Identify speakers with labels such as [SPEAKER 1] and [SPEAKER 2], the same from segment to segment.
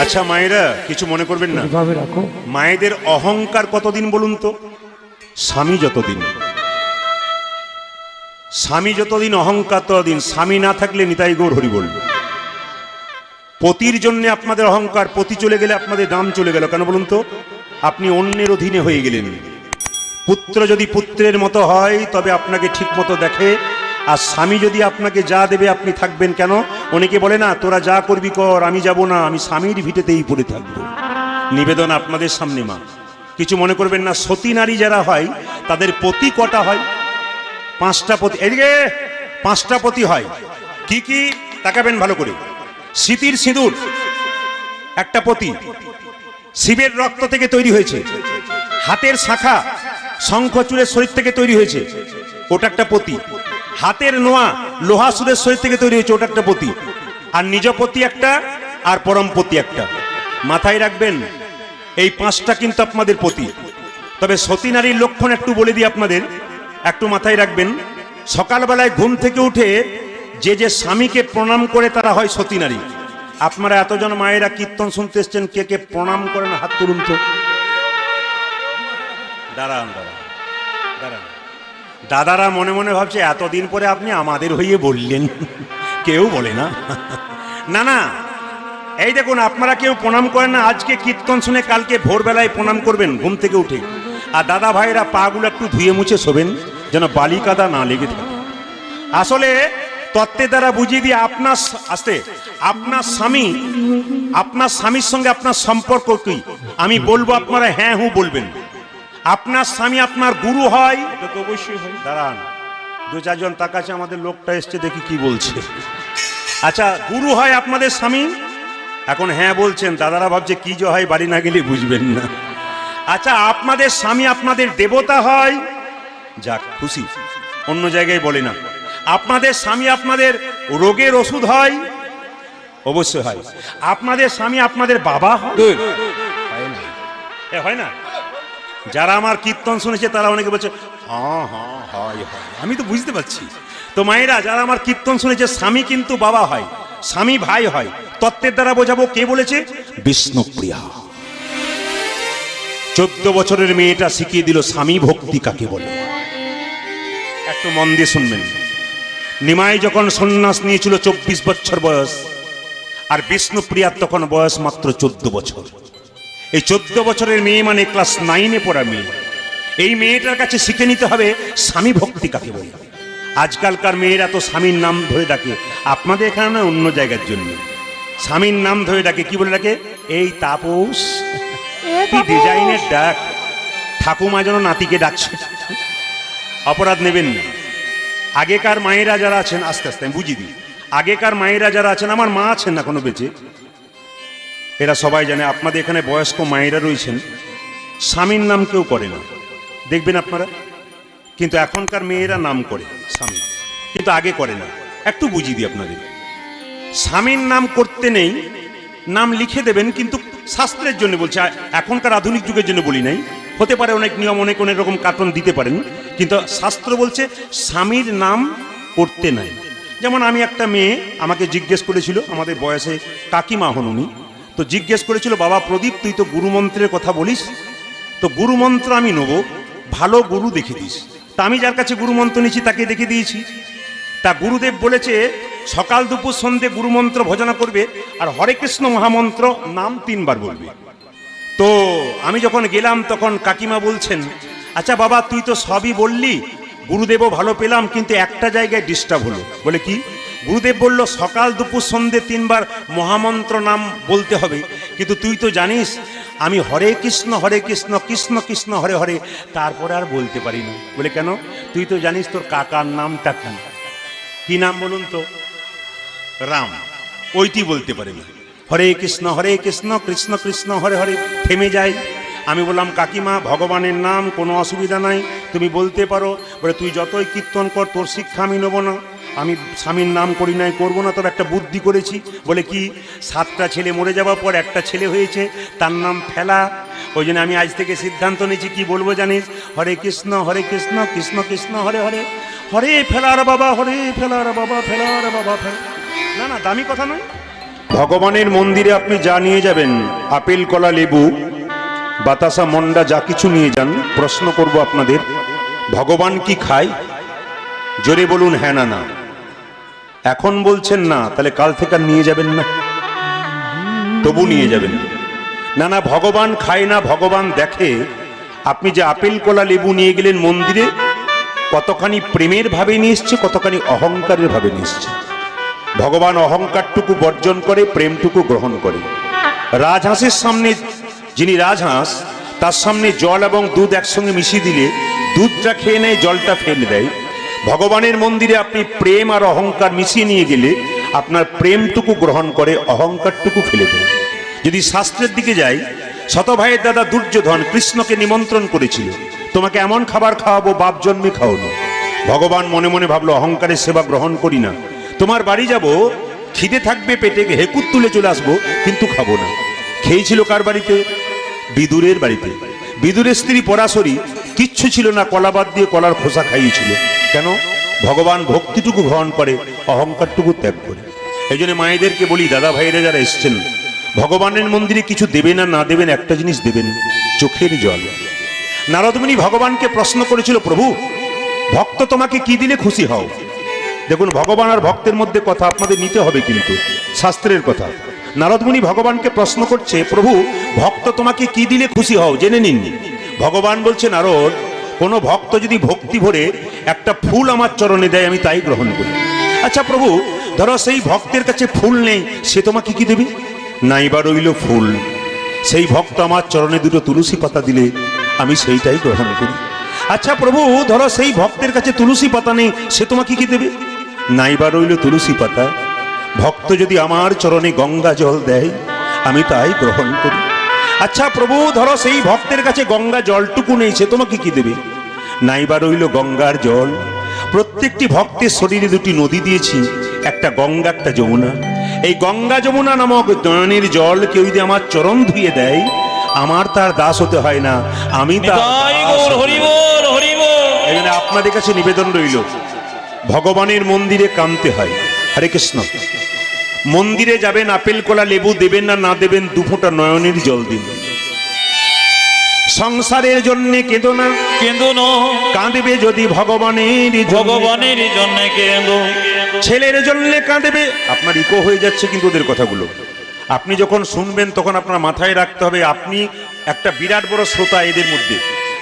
[SPEAKER 1] আচ্ছা মায়েরা কিছু মনে করবেন না, মায়েদের অহংকার কতদিন বলুন তো? স্বামী যতদিন, স্বামী যতদিন অহংকার ততদিন। স্বামী না থাকলে নিতাই গৌর হরি বল। পতির জন্য আপনাদের অহংকার, পতি চলে গেলে আপনাদের দাম চলে গেল। কেন বলুন তো? আপনি অন্যের অধীনে হয়ে গেলেন। পুত্র যদি পুত্রের মতো হয় তবে আপনাকে ঠিক মতো দেখে, আর স্বামী যদি আপনাকে যা দেবে আপনি থাকবেন। কেন? অনেকে বলে না তোরা যা করবি কর, আমি যাব না, আমি স্বামীর ভিটেতেই পড়ে থাকবো। নিবেদন আপনাদের সামনে মা, কিছু মনে করবেন না। সতী নারী যারা হয় তাদের পতি কটা হয়? 5টা পতি। এদিকে 5টা পতি হয়। কি কি তাকাবেন ভালো করে। স্মৃতির সিঁদুর একটা পতি, শিবের রক্ত থেকে তৈরি হয়েছে। হাতের শাখা শঙ্খচূড়ের শরীর থেকে তৈরি হয়েছে, ওটা একটা পতি। হাতের নোয়া লোহাসুরের শরীর থেকে তৈরি হয়েছে, ওটা একটা পতি। আর নিজ পতি একটা, আর পরম পতি একটা। মাথায় রাখবেন এই 5টা কিন্তু আপনাদের পতি। তবে সতী নারীর লক্ষণ একটু বলে দিই আপনাদের, একটু মাথায় রাখবেন। সকালবেলায় ঘুম থেকে উঠে যে যে স্বামীকে প্রণাম করে তারা হয় সতী নারী। আপনারা এতজন মায়েরা কীর্তন শুনতে এসছেন, কে কে প্রণাম করেন হাত তুলুন তো। দাঁড়ান দাঁড়ান দাঁড়ান। দাদারা মনে মনে ভাবছে এতদিন পরে আপনি আমাদের হয়ে বললেন। কেউ বলে না, না না। এই দেখুন, আপনারা কেউ প্রণাম করেন না। আজকে কীর্তন শুনে কালকে ভোরবেলায় প্রণাম করবেন ঘুম থেকে উঠে। আর দাদা ভাইরা পাগুলো একটু ধুয়ে মুছে শোবেন, যেন বালি কাদা না লেগে থাকে। আসলে তত্ত্বের দ্বারা বুঝিয়ে দিয়ে আপনার আসতে আপনার স্বামীর সঙ্গে আপনার সম্পর্ক কি আমি বলবো, আপনারা হ্যাঁ হু বলবেন। আপনার স্বামী আপনার গুরু হয়, এটা তো অবশ্যই হয়। দাঁড়ান, 2-4 জন তাকাচ্ছে, আমাদের লোকটা এসছে দেখি কি বলছে। আচ্ছা, গুরু হয় আপনাদের স্বামী। এখন হ্যাঁ বলছেন, দাদারা ভাবছে কি যে হয় বাড়ি না গেলে বুঝবেন না। আচ্ছা, আপনাদের স্বামী আপনাদের দেবতা হয়। যাক খুশি, অন্য জায়গায় বলে না। আপনাদের স্বামী আপনাদের রোগের ওষুধ হয়, অবশ্যই হয়। আপনাদের স্বামী আপনাদের বাবা হয় না? যারা আমার কীর্তন শুনেছে তারা অনেকে বলছে হ্যাঁ হ্যাঁ হয় হয়, আমি তো বুঝতে পারছি। তো মায়েরা যারা আমার কীর্তন শুনেছে, স্বামী কিন্তু বাবা হয়, স্বামী ভাই হয়। তত্ত্বের দ্বারা বোঝাবো, কে বলেছে? বিষ্ণুপ্রিয়া। 14 বছরের মেয়েটা শিখিয়ে দিল স্বামী ভক্তি কাকে বলে। একটু মন দিয়ে শুনবেন। নিমাই যখন সন্ন্যাস নিয়েছিল 24 বছর বয়স, আর বিষ্ণুপ্রিয়ার তখন বয়স মাত্র 14 বছর। এই 14 বছরের মেয়ে মানে ক্লাস 9-এ পড়া মেয়ে। এই মেয়েটার কাছে শিখে নিতে হবে স্বামী ভক্তি কাকে বলে। আজকালকার মেয়েরা তো স্বামীর নাম ধরে ডাকে, আপনাদের এখানে না, অন্য জায়গার জন্য স্বামীর নাম ধরে ডাকে। কি বলে ডাকে? এই তাপস। কি ডিজাইনের ডাক! ঠাকুমা যেন নাতিকে ডাকছে। অপরাধ নেবেন না। আগেকার মায়েরা যারা আছেন, আস্তে আস্তে আমি বুঝিয়ে দিই। আগেকার মায়েরা যারা আছেন, আমার মা আছেন না কোনো বেঁচে, এরা সবাই জানে। আপনাদের এখানে বয়স্ক মায়েরা রয়েছেন, স্বামীর নাম কেউ করে না, দেখবেন আপনারা। কিন্তু এখনকার মেয়েরা নাম করে স্বামী, কিন্তু আগে করে না। একটু বুঝিয়ে দিই আপনাদের। স্বামীর নাম করতে নেই, নাম লিখে দেবেন, কিন্তু শাস্ত্রের জন্য বলছে। এখনকার আধুনিক যুগের জন্য বলি নাই। হতে পারে অনেক নিয়ম, অনেক অনেক রকম কার্টন দিতে পারেন, কিন্তু শাস্ত্র বলছে স্বামীর নাম করতে নাই। যেমন আমি একটা মেয়ে আমাকে জিজ্ঞেস করেছিল, আমাদের বয়সে কাকিমা হন উনি, তো জিজ্ঞেস করেছিল, বাবা প্রদীপ তুই তো গুরুমন্ত্রের কথা বলিস, তো গুরুমন্ত্র আমি নেবো, ভালো গুরু দেখে দিস। তা আমি যার কাছে গুরুমন্ত্র নিয়েছি তাকে দেখে দিয়েছি। তা গুরুদেব বলেছে সকাল দুপুর সন্ধে গুরুমন্ত্র ভজনা করবে, আর হরে কৃষ্ণ মহামন্ত্র নাম 3 বার বলবে। তো আমি যখন গেলাম তখন কাকিমা বলছেন, আচ্ছা বাবা তুই তো সবই বললি, গুরুদেবও ভালো পেলাম, কিন্তু একটা জায়গায় ডিস্টার্ব হলো। বলে কি? গুরুদেব বলল সকাল দুপুর সন্ধে 3 বার মহামন্ত্র নাম বলতে হবে, কিন্তু তুই তো জানিস আমি হরে কৃষ্ণ কৃষ্ণ কৃষ্ণ হরে হরে, তারপরে আর বলতে পারি না। বলে কেন? তুই তো জানিস তোর কাকার নামটা কি? কি নাম বলুন তো? রাম। ওইটি বলতে পারি না। হরে কৃষ্ণ কৃষ্ণ কৃষ্ণ হরে হরে থেমে যায়। আমি বললাম কাকিমা ভগবানের নাম কোনো অসুবিধা নাই, তুমি বলতে পারো। বলে তুই যতই কীর্তন কর, তোর শিক্ষা আমি নেবো না, আমি স্বামীর নাম করি নাই, করবো না। তবে একটা বুদ্ধি করেছি। বলে কি? 7টা ছেলে মরে যাওয়ার পর একটা ছেলে হয়েছে, তার নাম ফেলা। ওই জন্য আমি আজ থেকে সিদ্ধান্ত নিয়েছি, কি বলবো জানিস? হরে কৃষ্ণ কৃষ্ণ কৃষ্ণ হরে হরে, হরে ফেলার বাবা, হরে ফেলার বাবা, ফেলার বাবা ফেলা। না না, দামি কথা নয়। ভগবানের মন্দিরে আপনি যা নিয়ে যাবেন, আপেল কলা লেবু বাতাসা মন্ডা যা কিছু নিয়ে যান, প্রশ্ন করব আপনাদের, ভগবান কি খায়? জোরে বলুন হ্যাঁ না না। এখন বলছেন না, তাহলে কাল থেকে আর নিয়ে যাবেন না? তবু নিয়ে যাবেন না? না, ভগবান খায় না, ভগবান দেখে। আপনি যে আপেল কলা লেবু নিয়ে গেলেন মন্দিরে, কতখানি প্রেমের ভাবে নিয়ে এসছে, কতখানি অহংকারের ভাবে নিয়ে এসছে। ভগবান অহংকারটুকু বর্জন করে, প্রেমটুকু গ্রহণ করে। রাজহাঁসের সামনে, যিনি রাজহাঁস, তার সামনে জল এবং দুধ একসঙ্গে মিশিয়ে দিলে দুধটা খেয়ে নেয়, জলটা ফেলে দেয়। ভগবানের মন্দিরে আপনি প্রেম আর অহংকার মিশিয়ে নিয়ে গেলে আপনার প্রেমটুকু গ্রহণ করে, অহংকারটুকু ফেলে দেয়। যদি শাস্ত্রের দিকে যাই, শতভাইয়ের দাদা দুর্যোধন কৃষ্ণকে নিমন্ত্রণ করেছিল, তোমাকে এমন খাবার খাওয়াবো বাপ জন্মে খাওয়ানো। ভগবান মনে মনে ভাবলো, অহংকারের সেবা গ্রহণ করি না, তোমার বাড়ি যাব, খিদে থাকবে পেটে, হেকুত তুলে চলে আসবো, কিন্তু খাবো না। খেয়েছিল কার বাড়িতে? বিদুরের বাড়িতে। বিদুরের স্ত্রী পরাশরী কিচ্ছু ছিল না, কলা বাদ দিয়ে কলার খোসা খাইয়েছিল। কেন? ভগবান ভক্তিটুকু গ্রহণ করে, অহংকারটুকু ত্যাগ করে। এই জন্য মায়েদেরকে বলি, দাদা ভাইরা যারা এসছেন, ভগবানের মন্দিরে কিছু দেবেন আর না দেবেন, একটা জিনিস দেবেন, চোখের জল। নারদমুনি ভগবানকে প্রশ্ন করেছিল, প্রভু ভক্ত তোমাকে কি দিলে খুশি হও? দেখুন, ভগবান আর ভক্তের মধ্যে কথা আপনাদের নিতে হবে, কিন্তু শাস্ত্রের কথা। নারদমুনি ভগবানকে প্রশ্ন করছে, প্রভু ভক্ত তোমাকে কি দিলে খুশি হও, জেনে নিন। ভগবান বলছে, নারদ, কোনো ভক্ত যদি ভক্তি ভরে একটা ফুল আমার চরণে দেয়, আমি তাই গ্রহণ করি। আচ্ছা প্রভু, ধরো সেই ভক্তের কাছে ফুল নেই, সে তোমাকে কি দেবে? নাইবা রইল ফুল, সেই ভক্ত আমার চরণে দুটো তুলসী পাতা দিলে আমি সেইটাই গ্রহণ করি। আচ্ছা প্রভু, ধরো সেই ভক্তের কাছে তুলসী পাতা নেই, সে তোমাকে কি দেবে? নাইবা রইল তুলসী পাতা, ভক্ত যদি আমার চরণে গঙ্গা জল দেয়, আমি তাই গ্রহণ করি। আচ্ছা প্রভু, ধরো সেই ভক্তের কাছে গঙ্গা জলটুকু নেই, সে তোমাকে কি দেবে? নাইবা রইল গঙ্গার জল। প্রত্যেকটি ভক্তের শরীরে দুটি নদী দিয়েছি, একটা গঙ্গা, একটা যমুনা। এই গঙ্গা যমুনা নামক নয়নের জল কেউ যদি আমার চরণ ধুয়ে দেয়, আমার তার দাস হতে হয় না, আমি তার। আপনাদের কাছে নিবেদন রইল, ভগবানের মন্দিরে কাঁদতে হয়। হরে কৃষ্ণ। মন্দিরে যাবেন, আপেল কলা লেবু দেবেন না না দেবেন, দু ফোঁটা নয়নের জল দিন। সংসারের জন্য কেঁদো না,
[SPEAKER 2] কেঁদো না,
[SPEAKER 1] কাঁদবে যদি ভগবানের
[SPEAKER 2] জন্য কেঁদো।
[SPEAKER 1] ছেলের জন্য কাঁদবে। আপনার ইকো হয়ে যাচ্ছে কিন্তু ওদের কথাগুলো। আপনি যখন শুনবেন তখন আপনার মাথায় রাখতে হবে, আপনি একটা বিরাট বড় শ্রোতা এদের মধ্যে।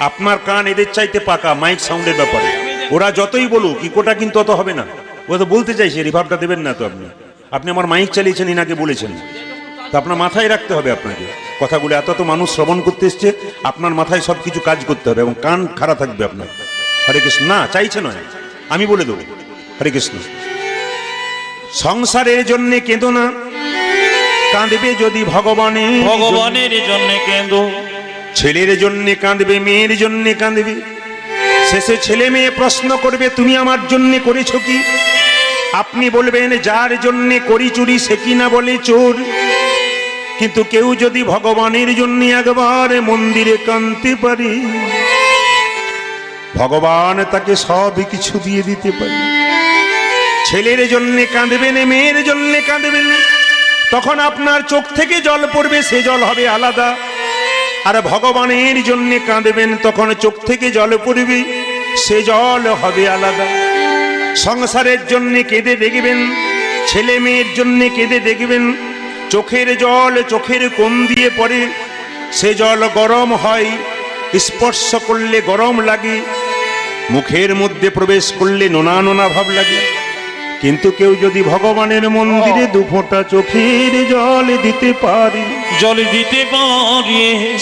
[SPEAKER 1] আপনার কান এদের চাইতে পাকা মাইক সাউন্ডের ব্যাপারে। ওরা যতই বলুক, ইকোটা কিন্তু অত হবে না। ও তো বলতে চাইছে, রিভাবটা দেবেন না তো আপনি আমার মাইক চালিয়েছেন, ইনাকে বলেছেন, তো আপনার মাথায় রাখতে হবে আপনাকে কথাগুলো। এত তো মানুষ শ্রবণ করতে এসছে, আপনার মাথায় সব কিছু কাজ করতে হবে এবং কান খাড়া থাকবে আপনার। হরে কৃষ্ণ। না চাইছে নয়, আমি বলে দেবো। হরে কৃষ্ণ। সংসারের জন্য কেঁদো না, কাঁদবে যদি ভগবানের
[SPEAKER 2] জন্য কেঁদো।
[SPEAKER 1] ছেলের জন্য কাঁদবে, মেয়ের জন্য কাঁদবে। শেষে ছেলে মেয়ে প্রশ্ন করবে, তুমি আমার জন্য করেছ কি? আপনি বলবেন, যার জন্য করি চুরি সে কি না বলে চোর। কিন্তু কেউ যদি ভগবানের জন্য একবার মন্দিরে কাঁদতে পারে, ভগবান তাকে সব কিছু দিয়ে দিতে পারে। ছেলের জন্য কাঁদবেন, মেয়ের জন্য কাঁদবেন, তখন আপনার চোখ থেকে জল পড়বে, সে জল হবে আলাদা। আর ভগবানের জন্য কাঁদবেন, তখন চোখ থেকে জল পড়বে, সে জল হবে আলাদা। সংসারের জন্য কেঁদে দেখবেন, ছেলে মেয়ের জন্য কেঁদে দেখবেন, চোখের জল চোখের কোণ দিয়ে পড়ে, সে জল গরম হয়, স্পর্শ করলে গরম লাগে, মুখের মধ্যে প্রবেশ করলে নোনা নোনা ভাব লাগে। কিন্তু কেউ যদি ভগবানের মন্দিরে দু ফোঁটা চোখের জল দিতে পারে,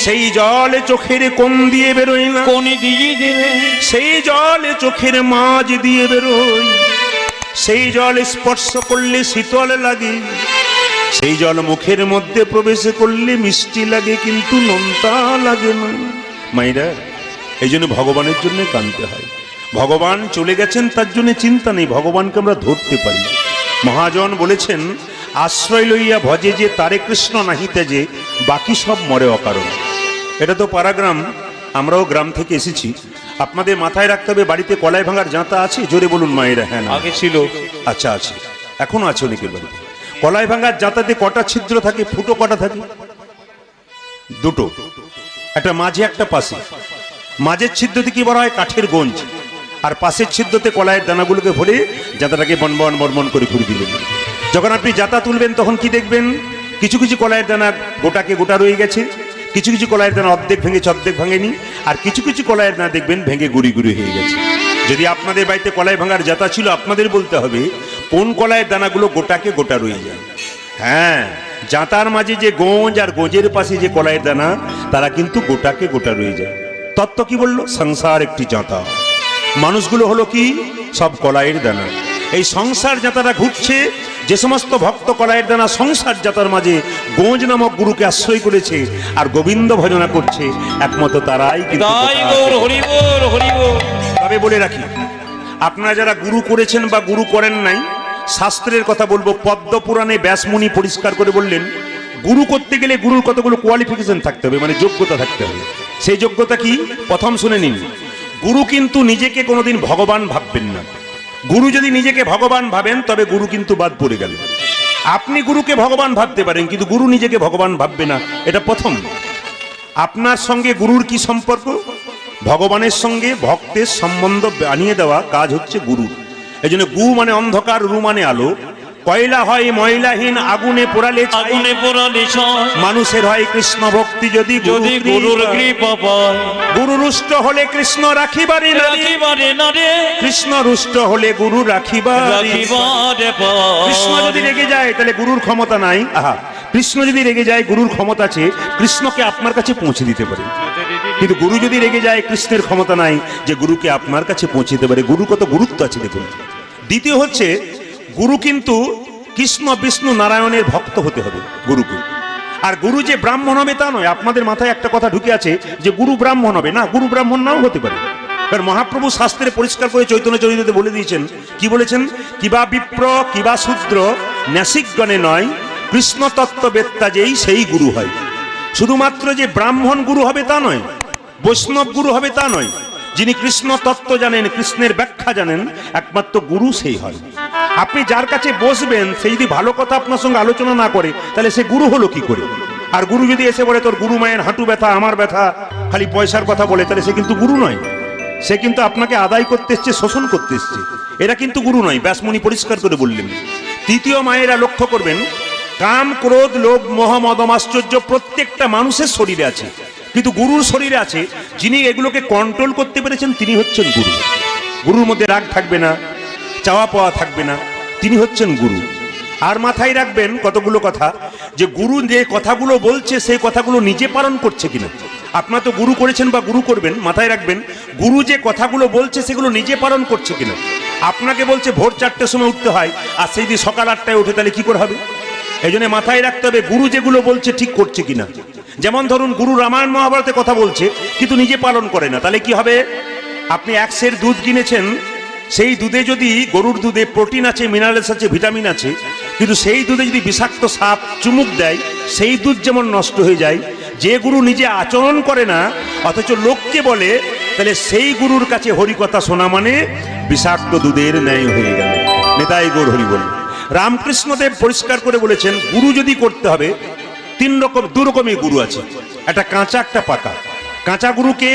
[SPEAKER 1] সেই জল চোখের কোণ দিয়ে বেরোয় না,
[SPEAKER 2] কোন দিয়ে দেবে,
[SPEAKER 1] সেই জল চোখের মাঝ দিয়ে বেরোয়। সেই জল স্পর্শ করলে শীতল লাগে, সেই জল মুখের মধ্যে প্রবেশ করলে মিষ্টি লাগে, কিন্তু নোনতা লাগে না। মাইরা, এই জন্য ভগবানের জন্য কাঁদতে হয়। ভগবান চলে গেছেন, তার জন্য চিন্তা নেই, ভগবানকে আমরা ধরতে পারি। মহাজন বলেছেন, আশ্রয় লইয়া ভজে যে তারে কৃষ্ণ নাহিতে যে, বাকি সব মরে অকারণ। এটা তো পাড়াগ্রাম, আমরাও গ্রাম থেকে এসেছি। আপনাদের মাথায় রাখতে হবে, বাড়িতে কলাই ভাঙার জাঁতা আছে? জোরে বলুন মায়েরা। হ্যাঁ না?
[SPEAKER 2] আগে ছিল।
[SPEAKER 1] আচ্ছা আছে, এখনো আছে অনেকের বাড়িতে। কলাই ভাঙার জাতাতে কটা ছিদ্র থাকে, ফুটো কটা থাকে? দুটো, একটা মাঝে একটা পাশে। মাঝের ছিদ্রতে কি বলা হয়? কাঠের গঞ্জ। আর পাশের ছিদ্রতে কলাইয়ের দানাগুলোকে ভরে জাতাটাকে বনবন বনবন করে ঘুরে দিলেন। যখন আপনি জাতা তুলবেন তখন কি দেখবেন? কিছু কিছু কলাইয়ের দানা গোটাকে গোটা রয়ে গেছে, কিছু কিছু কলাইয়ের দানা অর্ধেক ভেঙেছে অর্ধেক ভাঙেনি, আর কিছু কিছু কলাইয়ের দানা দেখবেন ভেঙে গুড়ি গুড়ি হয়ে গেছে। যদি আপনাদের বাড়িতে কলাই ভাঙার জাতা ছিল, আপনাদের বলতে হবে কোন কলাইয়ের দানাগুলো গোটাকে গোটা রয়ে যায়। হ্যাঁ, জাতার মাঝে যে গোঁজ আর গোঁজের পাশে যে কলাইয়ের দানা, তারা কিন্তু গোটাকে গোটা রয়ে যায়। তত্ত্ব কি বললো? সংসার একটি জাতা, মানুষগুলো হলো কি? সব কলাইয়ের দানা। এই সংসার জাতাটা ঘুরছে, যে সমস্ত ভক্ত কলাইয়ের দানা সংসার জাতার মাঝে গোঁজ নামক গুরুকে আশ্রয় করেছে আর গোবিন্দ ভজনা করছে, একমাত্র তারাই কিন্তু। তবে বলে রাখি, আপনারা যারা গুরু করেছেন বা গুরু করেন নাই, শাস্ত্রের কথা বলবো। পদ্ম পুরাণে ব্যাসমুনি পরিষ্কার করে বললেন, গুরু করতে গেলে গুরুর কতগুলো কোয়ালিফিকেশন থাকতে হবে, মানে যোগ্যতা থাকতে হবে। সেই যোগ্যতা কি? প্রথম শুনে নিন, গুরু কিন্তু নিজেকে কোনোদিন ভগবান ভাববেন না। গুরু যদি নিজেকে ভগবান ভাবেন তবে গুরু কিন্তু বাদ পড়ে গেল। আপনি গুরুকে ভগবান ভাবতে পারেন, কিন্তু গুরু নিজেকে ভগবান ভাববে না, এটা প্রথম। আপনার সঙ্গে গুরুর কি সম্পর্ক? ভগবানের সঙ্গে ভক্তের সম্বন্ধ বানিয়ে দেওয়া কাজ হচ্ছে গুরুর। এই জন্য গু মানে অন্ধকার, রু মানে আলো। কয়লা হয় ময়লাহীন, আগুনে পোড়ালে
[SPEAKER 2] আগুনে পোড়ালে ছাই।
[SPEAKER 1] মানুষের হয় কৃষ্ণ ভক্তি যদি
[SPEAKER 2] যদি গুরুর কৃপা পায়।
[SPEAKER 1] গুরু রুষ্ট হলে কৃষ্ণ রাখিবারে
[SPEAKER 2] রাখিবারে না রে,
[SPEAKER 1] কৃষ্ণ রুষ্ট হলে গুরু রাখিবারে
[SPEAKER 2] পায়।
[SPEAKER 1] কৃষ্ণ যদি রেগে যায় তাহলে গুরুর ক্ষমতা নাই। আহা, কৃষ্ণ যদি রেগে যায় গুরুর ক্ষমতা আছে, কৃষ্ণকে আপনার কাছে পৌঁছে দিতে পারে। কিন্তু গুরু যদি রেগে যায়, কৃষ্ণের ক্ষমতা নাই যে গুরুকে আপনার কাছে পৌঁছে দিতে পারে। গুরু কত গুরুত্ব আছে দেখুন। দ্বিতীয় হচ্ছে, গুরু কিন্তু কৃষ্ণ বিষ্ণু নারায়ণের ভক্ত হতে হবে গুরুকে। আর গুরু যে ব্রাহ্মণ হবে তা নয়। আপনাদের মাথায় একটা কথা ঢুকে আছে যে গুরু ব্রাহ্মণ হবে। না, গুরু ব্রাহ্মণ নাও হতে পারে। কারণ মহাপ্রভু শাস্ত্রে পরিষ্কার করে চৈতন্য চরিত্রে বলে দিয়েছেন, কি বলেছেন? কিবা বিপ্র কিবা শূদ্র ন্যাসিকগণে নয়, কৃষ্ণ তত্ত্ববেত্তা যেই সেই গুরু হয়। শুধুমাত্র যে ব্রাহ্মণ গুরু হবে তা নয়, বৈষ্ণব গুরু হবে তা নয়। যিনি কৃষ্ণ তত্ত্ব জানেন, কৃষ্ণের ব্যাখ্যা জানেন, একমাত্র গুরু সেই হয়। আপনি যার কাছে বসবেন, সে যদি ভালো কথা আপনার সঙ্গে আলোচনা না করে, তাহলে সে গুরু হলো কি করে? আর গুরু যদি এসে বলে তোর গুরু মায়ের হাঁটু ব্যথা, আমার ব্যথা, খালি পয়সার কথা বলে, তাহলে সে কিন্তু গুরু নয়। সে কিন্তু আপনাকে আদায় করতে এসছে, শোষণ করতে এসছে। এরা কিন্তু গুরু নয়, ব্যাসমুনি পরিষ্কার করে বললেন। তৃতীয়, মায়েরা লক্ষ্য করবেন, কাম ক্রোধ লোভ মোহ মদম আশ্চর্য প্রত্যেকটা মানুষের শরীরে আছে, কিন্তু গুরুর শরীরে আছে। যিনি এগুলোকে কন্ট্রোল করতে পেরেছেন তিনি হচ্ছেন গুরু। গুরুর মধ্যে রাগ থাকবে না, চাওয়া পাওয়া থাকবে না, তিনি হচ্ছেন গুরু। আর মাথায় রাখবেন কতগুলো কথা, যে গুরু যে কথাগুলো বলছে সেই কথাগুলো নিজে পালন করছে কিনা। আপনারা তো গুরু করেছেন বা গুরু করবেন, মাথায় রাখবেন গুরু যে কথাগুলো বলছে সেগুলো নিজে পালন করছে কিনা। আপনাকে বলছে ভোর 4টের সময় উঠতে হয়, আর সেই দিন সকাল 8টায় উঠে, তাহলে কি করে হবে? এই জন্য মাথায় রাখতে হবে গুরু যেগুলো বলছে ঠিক করছে কিনা। যেমন ধরুন, গুরু রামায়ণ মহাভারতে কথা বলছে কিন্তু নিজে পালন করে না, তাহলে কি হবে? আপনি 1 সের দুধ কিনেছেন, সেই দুধে যদি, গরুর দুধে প্রোটিন আছে, মিনারেলস আছে, ভিটামিন আছে, কিন্তু সেই দুধে যদি বিষাক্ত সাপ চুমুক দেয়, সেই দুধ যেমন নষ্ট হয়ে যায়। যে গুরু নিজে আচরণ করে না অথচ লোককে বলে, তাহলে সেই গুরুর কাছে হরিকথা শোনা মানে বিষাক্ত দুধের ন্যায় হয়ে গেল। নেতাই গৌর হরি বল। রামকৃষ্ণদেব পরিষ্কার করে বলেছেন, গুরু যদি করতে হবে 2 রকমের গুরু আছে, একটা কাঁচা একটা পাকা। কাঁচা গুরুকে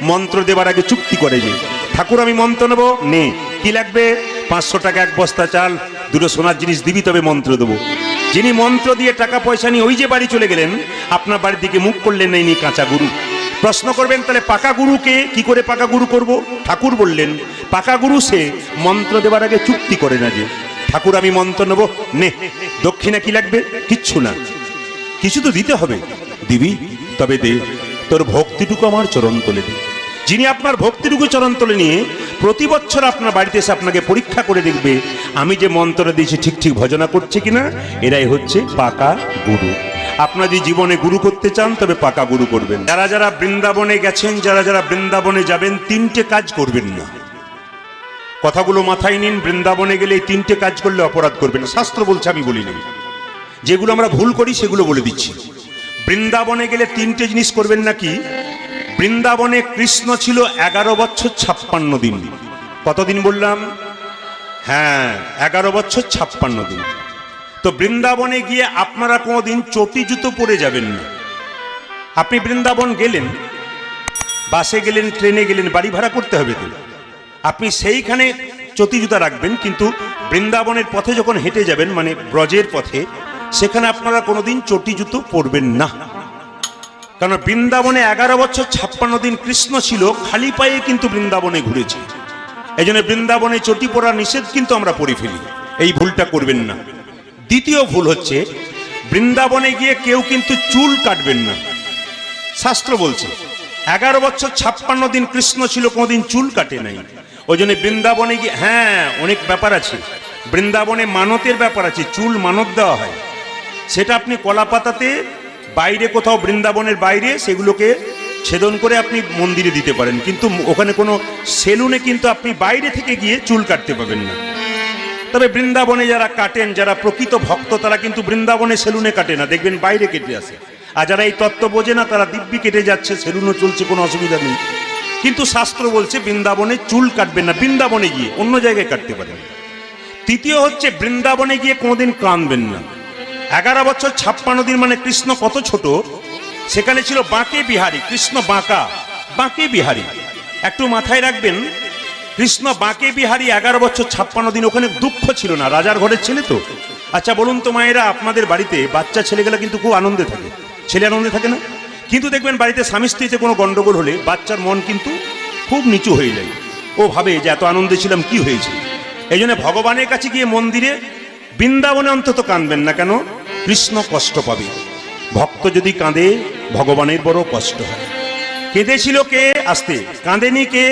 [SPEAKER 1] মন্ত্র দেবার আগে চুক্তি করে, যে ঠাকুর আমি মন্ত্র নেবো, নে কি লাগবে? 500 টাকা, 1 বস্তা চাল, 2টো সোনার জিনিস দিবি তবে মন্ত্র দেবো। যিনি মন্ত্র দিয়ে টাকা পয়সা নিয়ে ওই যে বাড়ি চলে গেলেন, আপনার বাড়ির দিকে মুখ করলেন, নেই কাঁচা গুরু। প্রশ্ন করবেন, তাহলে পাকা গুরুকে কি করে পাকা গুরু করব? ঠাকুর বললেন, পাকা গুরু সে মন্ত্র দেবার আগে চুক্তি করে না, যে ঠাকুর আমি মন্ত্র নেবো, নে দক্ষিণা কি লাগবে? কিচ্ছু না, কিছু তো দিতে হবে, দিবি তবে দে, তোর ভক্তিটুকু আমার চরণ তলে দে। যিনি আপনার ভক্তিটুকু চরণ তলে নিয়ে প্রতি বছর আপনার বাড়িতে এসে আপনাকে পরীক্ষা করে দেখবে আমি যে মন্ত্র দিয়েছি ঠিক ঠিক ভজনা করছে কিনা, এরাই হচ্ছে পাকা গুরু। আপনারা যদি জীবনে গুরু করতে চান তবে পাকা গুরু করবেন। যারা যারা বৃন্দাবনে গেছেন, যারা যারা বৃন্দাবনে যাবেন, 3টে কাজ করবেন না। কথাগুলো মাথায় নিন, বৃন্দাবনে গেলে এই 3টে কাজ করলে অপরাধ করবেন। শাস্ত্র বলছে, আমি বলি না। যেগুলো আমরা ভুল করি সেগুলো বলে দিচ্ছি। বৃন্দাবনে গেলে 3টে জিনিস করবেন নাকি। বৃন্দাবনে কৃষ্ণ ছিল 11 বছর 56 দিন। কতদিন বললাম? হ্যাঁ, 11 বছর 56 দিন। তো বৃন্দাবনে গিয়ে আপনারা কোনোদিন চটি জুতো পরে যাবেন না। আপনি বৃন্দাবন গেলেন, বাসে গেলেন, ট্রেনে গেলেন, বাড়ি ভাড়া করতে হবে তো, আপনি সেইখানে চটি জুতা রাখবেন, কিন্তু বৃন্দাবনের পথে যখন হেঁটে যাবেন, মানে ব্রজের পথে, সেখানে আপনারা কোনোদিন চটি জুতো পরবেন না। কারণ বৃন্দাবনে 11 বছর 56 দিন কৃষ্ণ ছিল, খালি পায়ে কিন্তু বৃন্দাবনে ঘুরেছে। এই জন্য বৃন্দাবনে চটি পরা নিষেধ, কিন্তু আমরা পরে ফেলি। এই ভুলটা করবেন না। দ্বিতীয় ভুল হচ্ছে, বৃন্দাবনে গিয়ে কেউ কিন্তু চুল কাটবেন না। শাস্ত্র বলছে 11 বছর 56 দিন কৃষ্ণ ছিল, কোনোদিন চুল কাটে নাই। ওই জন্য বৃন্দাবনে গিয়ে, হ্যাঁ অনেক ব্যাপার আছে বৃন্দাবনে, মানতের ব্যাপার আছে, চুল মানত দেওয়া হয়। সেটা আপনি কলাপাতাতে বাইরে কোথাও, বৃন্দাবনের বাইরে, সেগুলোকে ছেদন করে আপনি মন্দিরে দিতে পারেন, কিন্তু ওখানে কোনো সেলুনে কিন্তু আপনি বাইরে থেকে গিয়ে চুল কাটতে পাবেন না। তবে বৃন্দাবনে যারা কাটেন, যারা প্রকৃত ভক্ত, তারা কিন্তু বৃন্দাবনে সেলুনে কাটে না, দেখবেন বাইরে কেটে আসে। আর যারা এই তত্ত্ব বোঝে না, তারা দিব্যি কেটে যাচ্ছে, সেলুনও চলছে, কোনো অসুবিধা নেই। কিন্তু শাস্ত্র বলছে বৃন্দাবনে চুল কাটবেন না, বৃন্দাবনে গিয়ে অন্য জায়গায় কাটতে পারেন। তৃতীয় হচ্ছে, বৃন্দাবনে গিয়ে কোনোদিন কাঁদবেন না। 11 বছর 56 দিন মানে কৃষ্ণ কত ছোট, সেখানে ছিল বাঁকে বিহারী, কৃষ্ণ বাঁকা, বাঁকে বিহারী। একটু মাথায় রাখবেন, কৃষ্ণ বাঁকে বিহারী 11 বছর 56 দিন, ওখানে দুঃখ ছিল না, রাজার ঘরের ছেলে তো। আচ্ছা বলুন তো মায়েরা, আপনাদের বাড়িতে বাচ্চা ছেলেগুলো কিন্তু খুব আনন্দে থাকে, ছেলে আনন্দে থাকে না? কিন্তু দেখবেন বাড়িতে স্বামী স্ত্রীতে কোনো গন্ডগোল হলে বাচ্চার মন কিন্তু খুব নিচু হয়ে যায়, ও ভাবে যে এত আনন্দে ছিলাম, কি হয়েছে। এই জন্য ভগবানের কাছে গিয়ে মন্দিরে, বৃন্দাবনে অন্তত কাঁদবেন না। কেন? কৃষ্ণ কষ্ট পাবে। ভক্ত যদি কাঁদে, ভগবানের বড় কষ্ট হয়। কেঁদেছিল কে? আসতে। কাঁদেনি কে?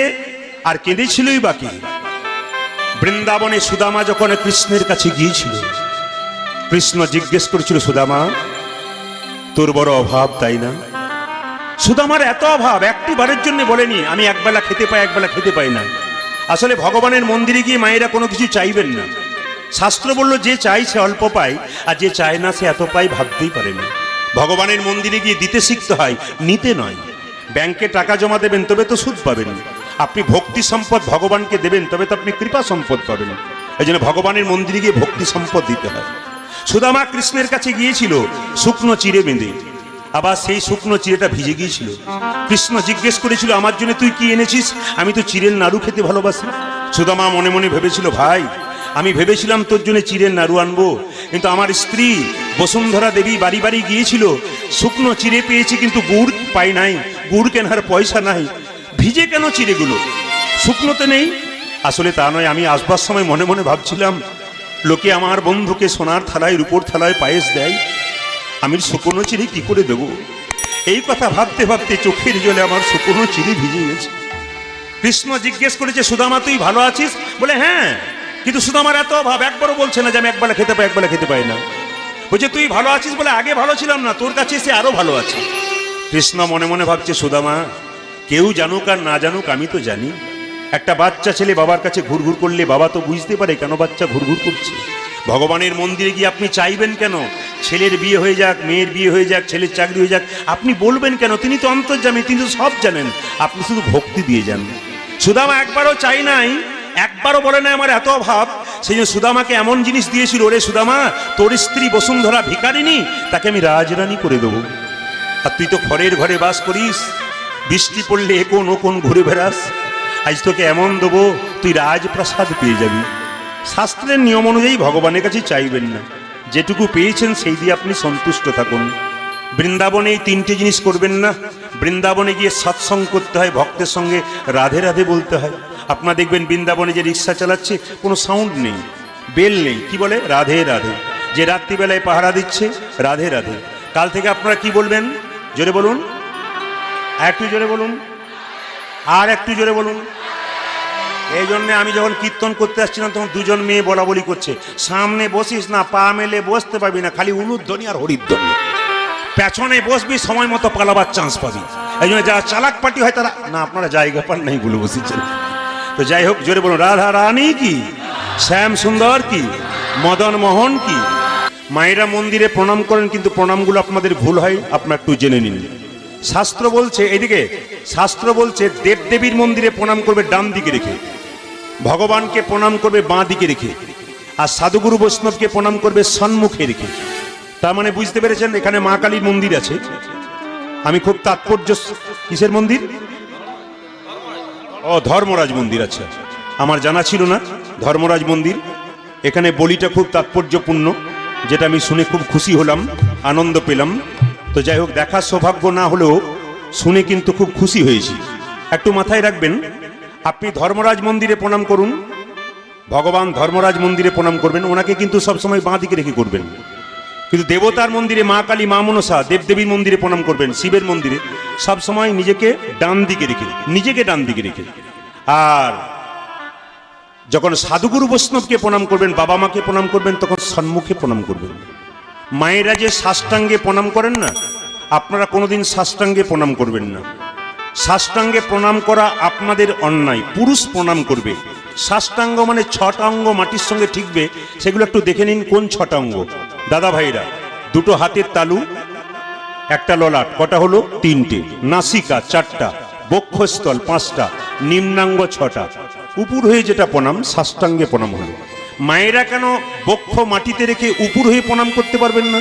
[SPEAKER 1] আর কেঁদেছিলই বাকি। বৃন্দাবনে সুদামা যখন কৃষ্ণের কাছে গিয়েছিল, কৃষ্ণ জিজ্ঞেস করেছিল, সুদামা তোর বড় অভাব তাই না? সুদামার এত অভাব, একটি বারের জন্য বলেনি আমি একবেলা খেতে পাই, একবেলা খেতে পাই না। আসলে ভগবানের মন্দিরে গিয়ে মায়েরা কোনো কিছু চাইবেন না। শাস্ত্র বলল, যে চাই সে অল্প পায়, আর যে চায় না সে এত পায় ভাবতেই পারে না। ভগবানের মন্দিরে গিয়ে দিতে শিখতে হয়, নিতে নয়। ব্যাংকে টাকা জমা দেবেন, তবে তো সুদ পাবেন। আপনি ভক্তি সম্পদ ভগবানকে দেবেন, তবে তো আপনি কৃপা সম্পদ পাবেন। এই জন্য ভগবানের মন্দিরে গিয়ে ভক্তি সম্পদ দিতে হয়। সুদামা কৃষ্ণের কাছে গিয়েছিল শুকনো চিড়ে বেঁধে, আবার সেই শুকনো চিড়েটা ভিজে গিয়েছিল। কৃষ্ণ জিজ্ঞেস করেছিল, আমার জন্য তুই কি এনেছিস? আমি তো চিড়ের নাড়ু খেতে ভালোবাসি। সুদামা মনে মনে ভেবেছিল, ভাই আমি ভেবেছিলাম তোর জন্য চিড়ের নাড়ু আনবো, কিন্তু আমার স্ত্রী বসুন্ধরা দেবী বাড়ি বাড়ি গিয়েছিল, শুকনো চিড়ে পেয়েছি কিন্তু গুড় পাই নাই, গুড় কেনার পয়সা নাই। ভিজে কেন চিড়েগুলো, শুকনোতে নেই? আসলে তা নয়, আমি আসবার সময় মনে মনে ভাবছিলাম, লোকে আমার বন্ধুকে সোনার থালায়, রূপোর থালায় পায়েস দেয়, আমি শুকনো চিড়ে কি করে দেব? এই কথা ভাবতে ভাবতে চোখের জলে আমার শুকনো চিড়ে ভিজে গেছে। কৃষ্ণ জিজ্ঞেস করেছে, সুদামা তুই ভালো আছিস? বলে হ্যাঁ, কিন্তু সুদামার এত অভাব, একবারও বলছে না যে আমি একবেলা খেতে পাই, একবেলা খেতে পাই না। বলছে তুই ভালো আছিস? বলে আগে ভালো ছিলাম না, তোর কাছে এসে আরো ভালো আছে। কৃষ্ণ মনে মনে ভাবছে, সুদামা কেউ জানুক আর না জানুক, আমি তো জানি। একটা বাচ্চা ছেলে বাবার কাছে ঘুরঘুর করলে বাবা তো বুঝতে পারে কেন বাচ্চা ঘুরঘুর করছে। ভগবানের মন্দিরে গিয়ে আপনি চাইবেন কেন ছেলের বিয়ে হয়ে যাক, মেয়ের বিয়ে হয়ে যাক, ছেলের চাকরি হয়ে যাক? আপনি বলবেন কেন? তিনি তো অন্তর্যামী, তিনি তো সব জানেন। আপনি শুধু ভক্তি দিয়ে যান। সুদামা একবারও চাই নাই, একবারও বলে না আমার এত অভাব। সেই জন্য সুদামাকে এমন জিনিস দিয়েছিল, ওরে সুদামা তোর স্ত্রী বসুন্ধরা ভিখারিনী, তাকে আমি রাজরানী করে দেবো। আর তুই তো ঘরের ঘরে বাস করিস, বৃষ্টি পড়লে কোন কোন ঘুরে বেড়াস, আজ তোকে এমন দেবো তুই রাজপ্রাসাদ পেয়ে যাবি। শাস্ত্রের নিয়ম অনুযায়ী ভগবানের কাছে চাইবেন না, যেটুকু পেয়েছেন সেই দিয়ে আপনি সন্তুষ্ট থাকুন। বৃন্দাবনে এই 3টে জিনিস করবেন না। বৃন্দাবনে গিয়ে সৎসঙ্গ করতে হয়, ভক্তের সঙ্গে রাধে রাধে বলতে হয়। আপনারা দেখবেন বৃন্দাবনে যে রিক্সা চালাচ্ছে, কোনো সাউন্ড নেই, বেল নেই, কি বলে রাধে রাধে। যে রাত্রিবেলায় পাহারা দিচ্ছে, রাধে রাধে। কাল থেকে আপনারা কি বলবেন? জোরে বলুন, একটু জোরে বলুন, আর একটু জোরে বলুন। এই জন্যে আমি যখন কীর্তন করতে আসছিলাম, তখন দুজন মেয়ে বলা বলি করছে, সামনে বসিস না, পা মেলে বসতে পারবি না, খালি উলুধ্বনি আর হরিধ্বনি। পেছনে বসবি, সময় মতো পালাবার চান্স পাবি। এই জন্য যারা চালাক পার্টি হয় তারা, না আপনারা জায়গা পান নাই বলে বসেছেন। তো যাই হোক, জোরে বলুন, রাধা রানী কি, শ্যাম সুন্দর কি, মদন মোহন কি। মায়েরা মন্দিরে প্রণাম করেন, কিন্তু প্রণামগুলো আপনাদের ভুল হয়, আপনারা একটু জেনে নিন। শাস্ত্র বলছে, এদিকে শাস্ত্র বলছে দেবদেবীর মন্দিরে প্রণাম করবে ডান দিকে রেখে, ভগবানকে প্রণাম করবে বাঁ দিকে রেখে। আর সাধুগুরু বৈষ্ণবকে প্রণাম করবে সম্মুখে রেখে। তার মানে বুঝতে পেরেছেন, এখানে মা কালীর মন্দির আছে। আমি খুব তাৎপর্য, কিসের মন্দির? ও, ধর্মরাজ মন্দির। আচ্ছা, আমার জানা ছিল না ধর্মরাজ মন্দির। এখানে বলিটা খুব তাৎপর্যপূর্ণ, যেটা আমি শুনে খুব খুশি হলাম, আনন্দ পেলাম। তো যাই হোক, দেখার সৌভাগ্য না হলেও শুনে কিন্তু খুব খুশি হয়েছি। একটু মাথায় রাখবেন, আপনি ধর্মরাজ মন্দিরে প্রণাম করুন, ভগবান ধর্মরাজ মন্দিরে প্রণাম করবেন, ওনাকে কিন্তু সবসময় বাঁ দিকে রেখে করবেন। কিন্তু দেবতার মন্দিরে, মা কালী, মা মনসা, দেবদেবীর মন্দিরে প্রণাম করবেন, শিবের মন্দিরে সবসময় নিজেকে ডান দিকে রেখে, নিজেকে ডান দিকে রেখে। আর যখন সাধুগুরু বৈষ্ণবকে প্রণাম করবেন, বাবা মাকে প্রণাম করবেন, তখন সম্মুখে প্রণাম করবেন। মায়েরা যে সাষ্টাঙ্গে প্রণাম করেন না, আপনারা কোনোদিন সাষ্টাঙ্গে প্রণাম করবেন না। সাষ্টাঙ্গে প্রণাম করা আপনাদের অন্যায়। পুরুষ প্রণাম করবে। সাষ্টাঙ্গ মানে 6টা অঙ্গ মাটির সঙ্গে ঠিকবে, সেগুলো একটু দেখে নিন কোন 6টা অঙ্গ। দাদা ভাইরা, দুটো হাতের তালু, একটা ললাট, কটা হলো? 3টে। নাসিকা 4টা, বক্ষস্থল 5টা, নিম্নাঙ্গ 6টা। উপর হয়ে যেটা প্রণাম, সাষ্টাঙ্গে প্রণাম হলো। মায়েরা কেন বক্ষ মাটিতে রেখে উপর হয়ে প্রণাম করতে পারবেন না?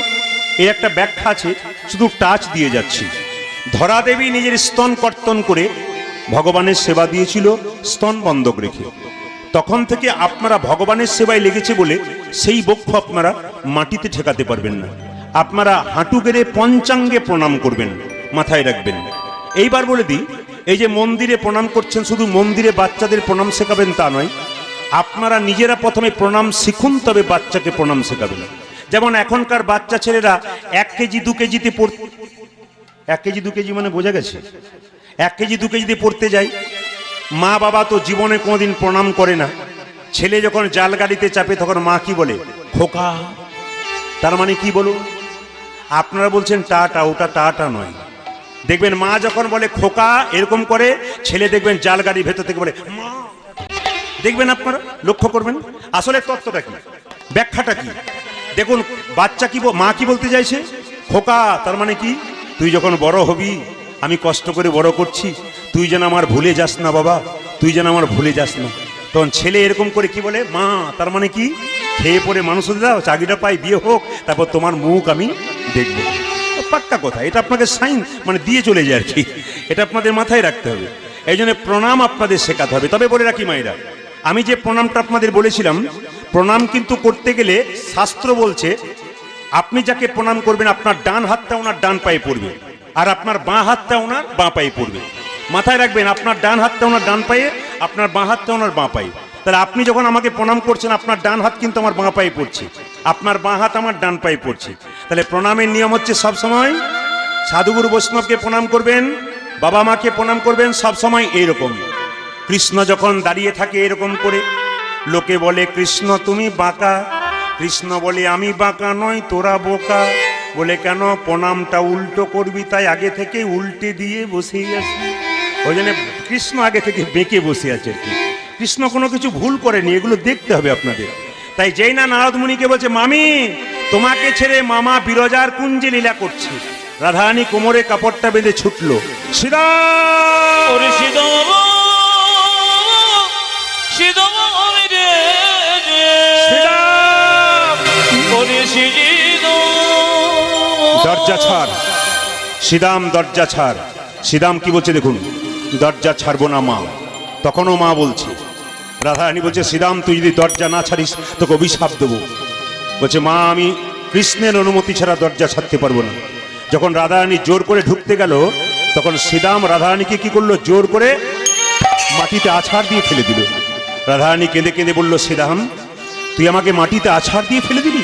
[SPEAKER 1] এর একটা ব্যাখ্যা আছে, শুধু টাচ দিয়ে যাচ্ছি। ধরা দেবী নিজের স্তন কর্তন করে ভগবানের সেবা দিয়েছিল স্তন বন্ধক রেখে। তখন থেকে আপনারা ভগবানের সেবায় লেগেছে বলে সেই বক্ষ আপনারা মাটিতে ঠেকাতে পারবেন না। আপনারা হাঁটু গেড়ে পঞ্চাঙ্গে প্রণাম করবেন, মাথায় রাখবেন। এইবার বলে দিই, এই যে মন্দিরে প্রণাম করছেন, শুধু মন্দিরে বাচ্চাদের প্রণাম শেখাবেন তা নয়, আপনারা নিজেরা প্রথমে প্রণাম শিখুন, তবে বাচ্চাকে প্রণাম শেখাবেন। যেমন এখনকার বাচ্চা ছেলেরা 1 কেজি 2 কেজিতে 1 কেজি 2 কেজি মানে বোঝা গেছে, 1 কেজি 2 কেজিতে পড়তে যায়। মা বাবা তো জীবনে কোনোদিন প্রণাম করে না। ছেলে যখন জাল গাড়িতে চাপে, তখন মা কি বলে? খোকা। তার মানে কি বলুন? আপনারা বলছেন টাটা, ওটা টাটা নয়। দেখবেন মা যখন বলে খোকা, এরকম করে, ছেলে দেখবেন জাল গাড়ির ভেতর থেকে বলে মা। দেখবেন, আপনারা লক্ষ্য করবেন আসলে তত্ত্বটা কি, ব্যাখ্যাটা কি। দেখুন বাচ্চা কি, মা কি বলতে চাইছে? খোকা। তার মানে কি? তুই যখন বড় হবি, আমি কষ্ট করে বড় করছি, তুই যেন আমার ভুলে যাস না বাবা, তুই যেন আমার ভুলে যাস না। তখন ছেলে এরকম করে কি বলে? মা। তার মানে কি? খেয়ে পরে মানুষ হতে দাও, চাকরিটা পাই, বিয়ে হোক, তারপর তোমার মুখ আমি দেখবো। পাক্কা কথা, এটা আপনাকে সাইন মানে দিয়ে চলে যায় আর কি। এটা আপনাদের মাথায় রাখতে হবে। এই জন্য প্রণাম আপনাদের শেখাতে হবে। তবে বলে রাখি মায়েরা, আমি যে প্রণামটা আপনাদের বলেছিলাম, প্রণাম কিন্তু করতে গেলে শাস্ত্র বলছে আপনি যাকে প্রণাম করবেন, আপনার ডান হাতটা ওনার ডান পায়ে পড়বে, আর আপনার বাঁ হাতটা ওনার বাঁ পায়ে পড়বে। মাথায় রাখবেন, আপনার ডান হাতটা ওনার ডান পায়ে, আপনার বাঁ হাতটা ওনার বাঁ পায়ে। তাহলে আপনি যখন আমাকে প্রণাম করছেন, আপনার ডান হাত কিন্তু আমার বাঁ পায়ে পড়ছে, আপনার বাঁ হাত আমার ডান পায়ে পড়ছে। তাহলে প্রণামের নিয়ম হচ্ছে সবসময় সাধুগুরু বৈষ্ণবকে প্রণাম করবেন, বাবা মাকে প্রণাম করবেন, সবসময় এইরকম। কৃষ্ণ যখন দাঁড়িয়ে থাকে এরকম করে, লোকে বলে কৃষ্ণ তুমি বাঁকা, কৃষ্ণ বলে আমি বাঁকা নয়, তোরা বোকা। বলে কেন? প্রণামটা উল্টো করবি, তাই আগে থেকে উল্টে দিয়ে বসেই আছি। ওই জন্য কৃষ্ণ আগে থেকে বেঁকে বসে আছে আর কি। কৃষ্ণ কোনো কিছু ভুল করেনি, এগুলো দেখতে হবে আপনাদের। তাই যেই না নারদ মুনিকে বলছে মামি তোমাকে ছেড়ে মামা বিরজার কুঞ্জে লীলা করছে, রাধারানী কোমরে কাপড়টা বেঁধে ছুটলো, শ্রীরাম
[SPEAKER 2] শ্রীদাম শ্রীদাম রে
[SPEAKER 1] শ্রীরাম। দরজা ছাড় শ্রীরাম, দরজা ছাড়। শ্রীরাম কি বলছে দেখুন, দরজা ছাড়বো না মা। তখনও মা বলছে, রাধারানী বলছে শ্রীরাম তুই যদি দরজা না ছাড়িস তোকে অভিশাপ দেবো। বলছে মা আমি কৃষ্ণের অনুমতি ছাড়া দরজা ছাড়তে পারবো না। যখন রাধারানী জোর করে ঢুকতে গেল, তখন শ্রীরাম রাধারানীকে কি করলো? জোর করে মাটিতে আছাড় দিয়ে ফেলে দিল। রাধারানী কেঁদে কেঁদে বলল, শ্রীরাম তুই আমাকে মাটিতে আছাড় দিয়ে ফেলে দিলি,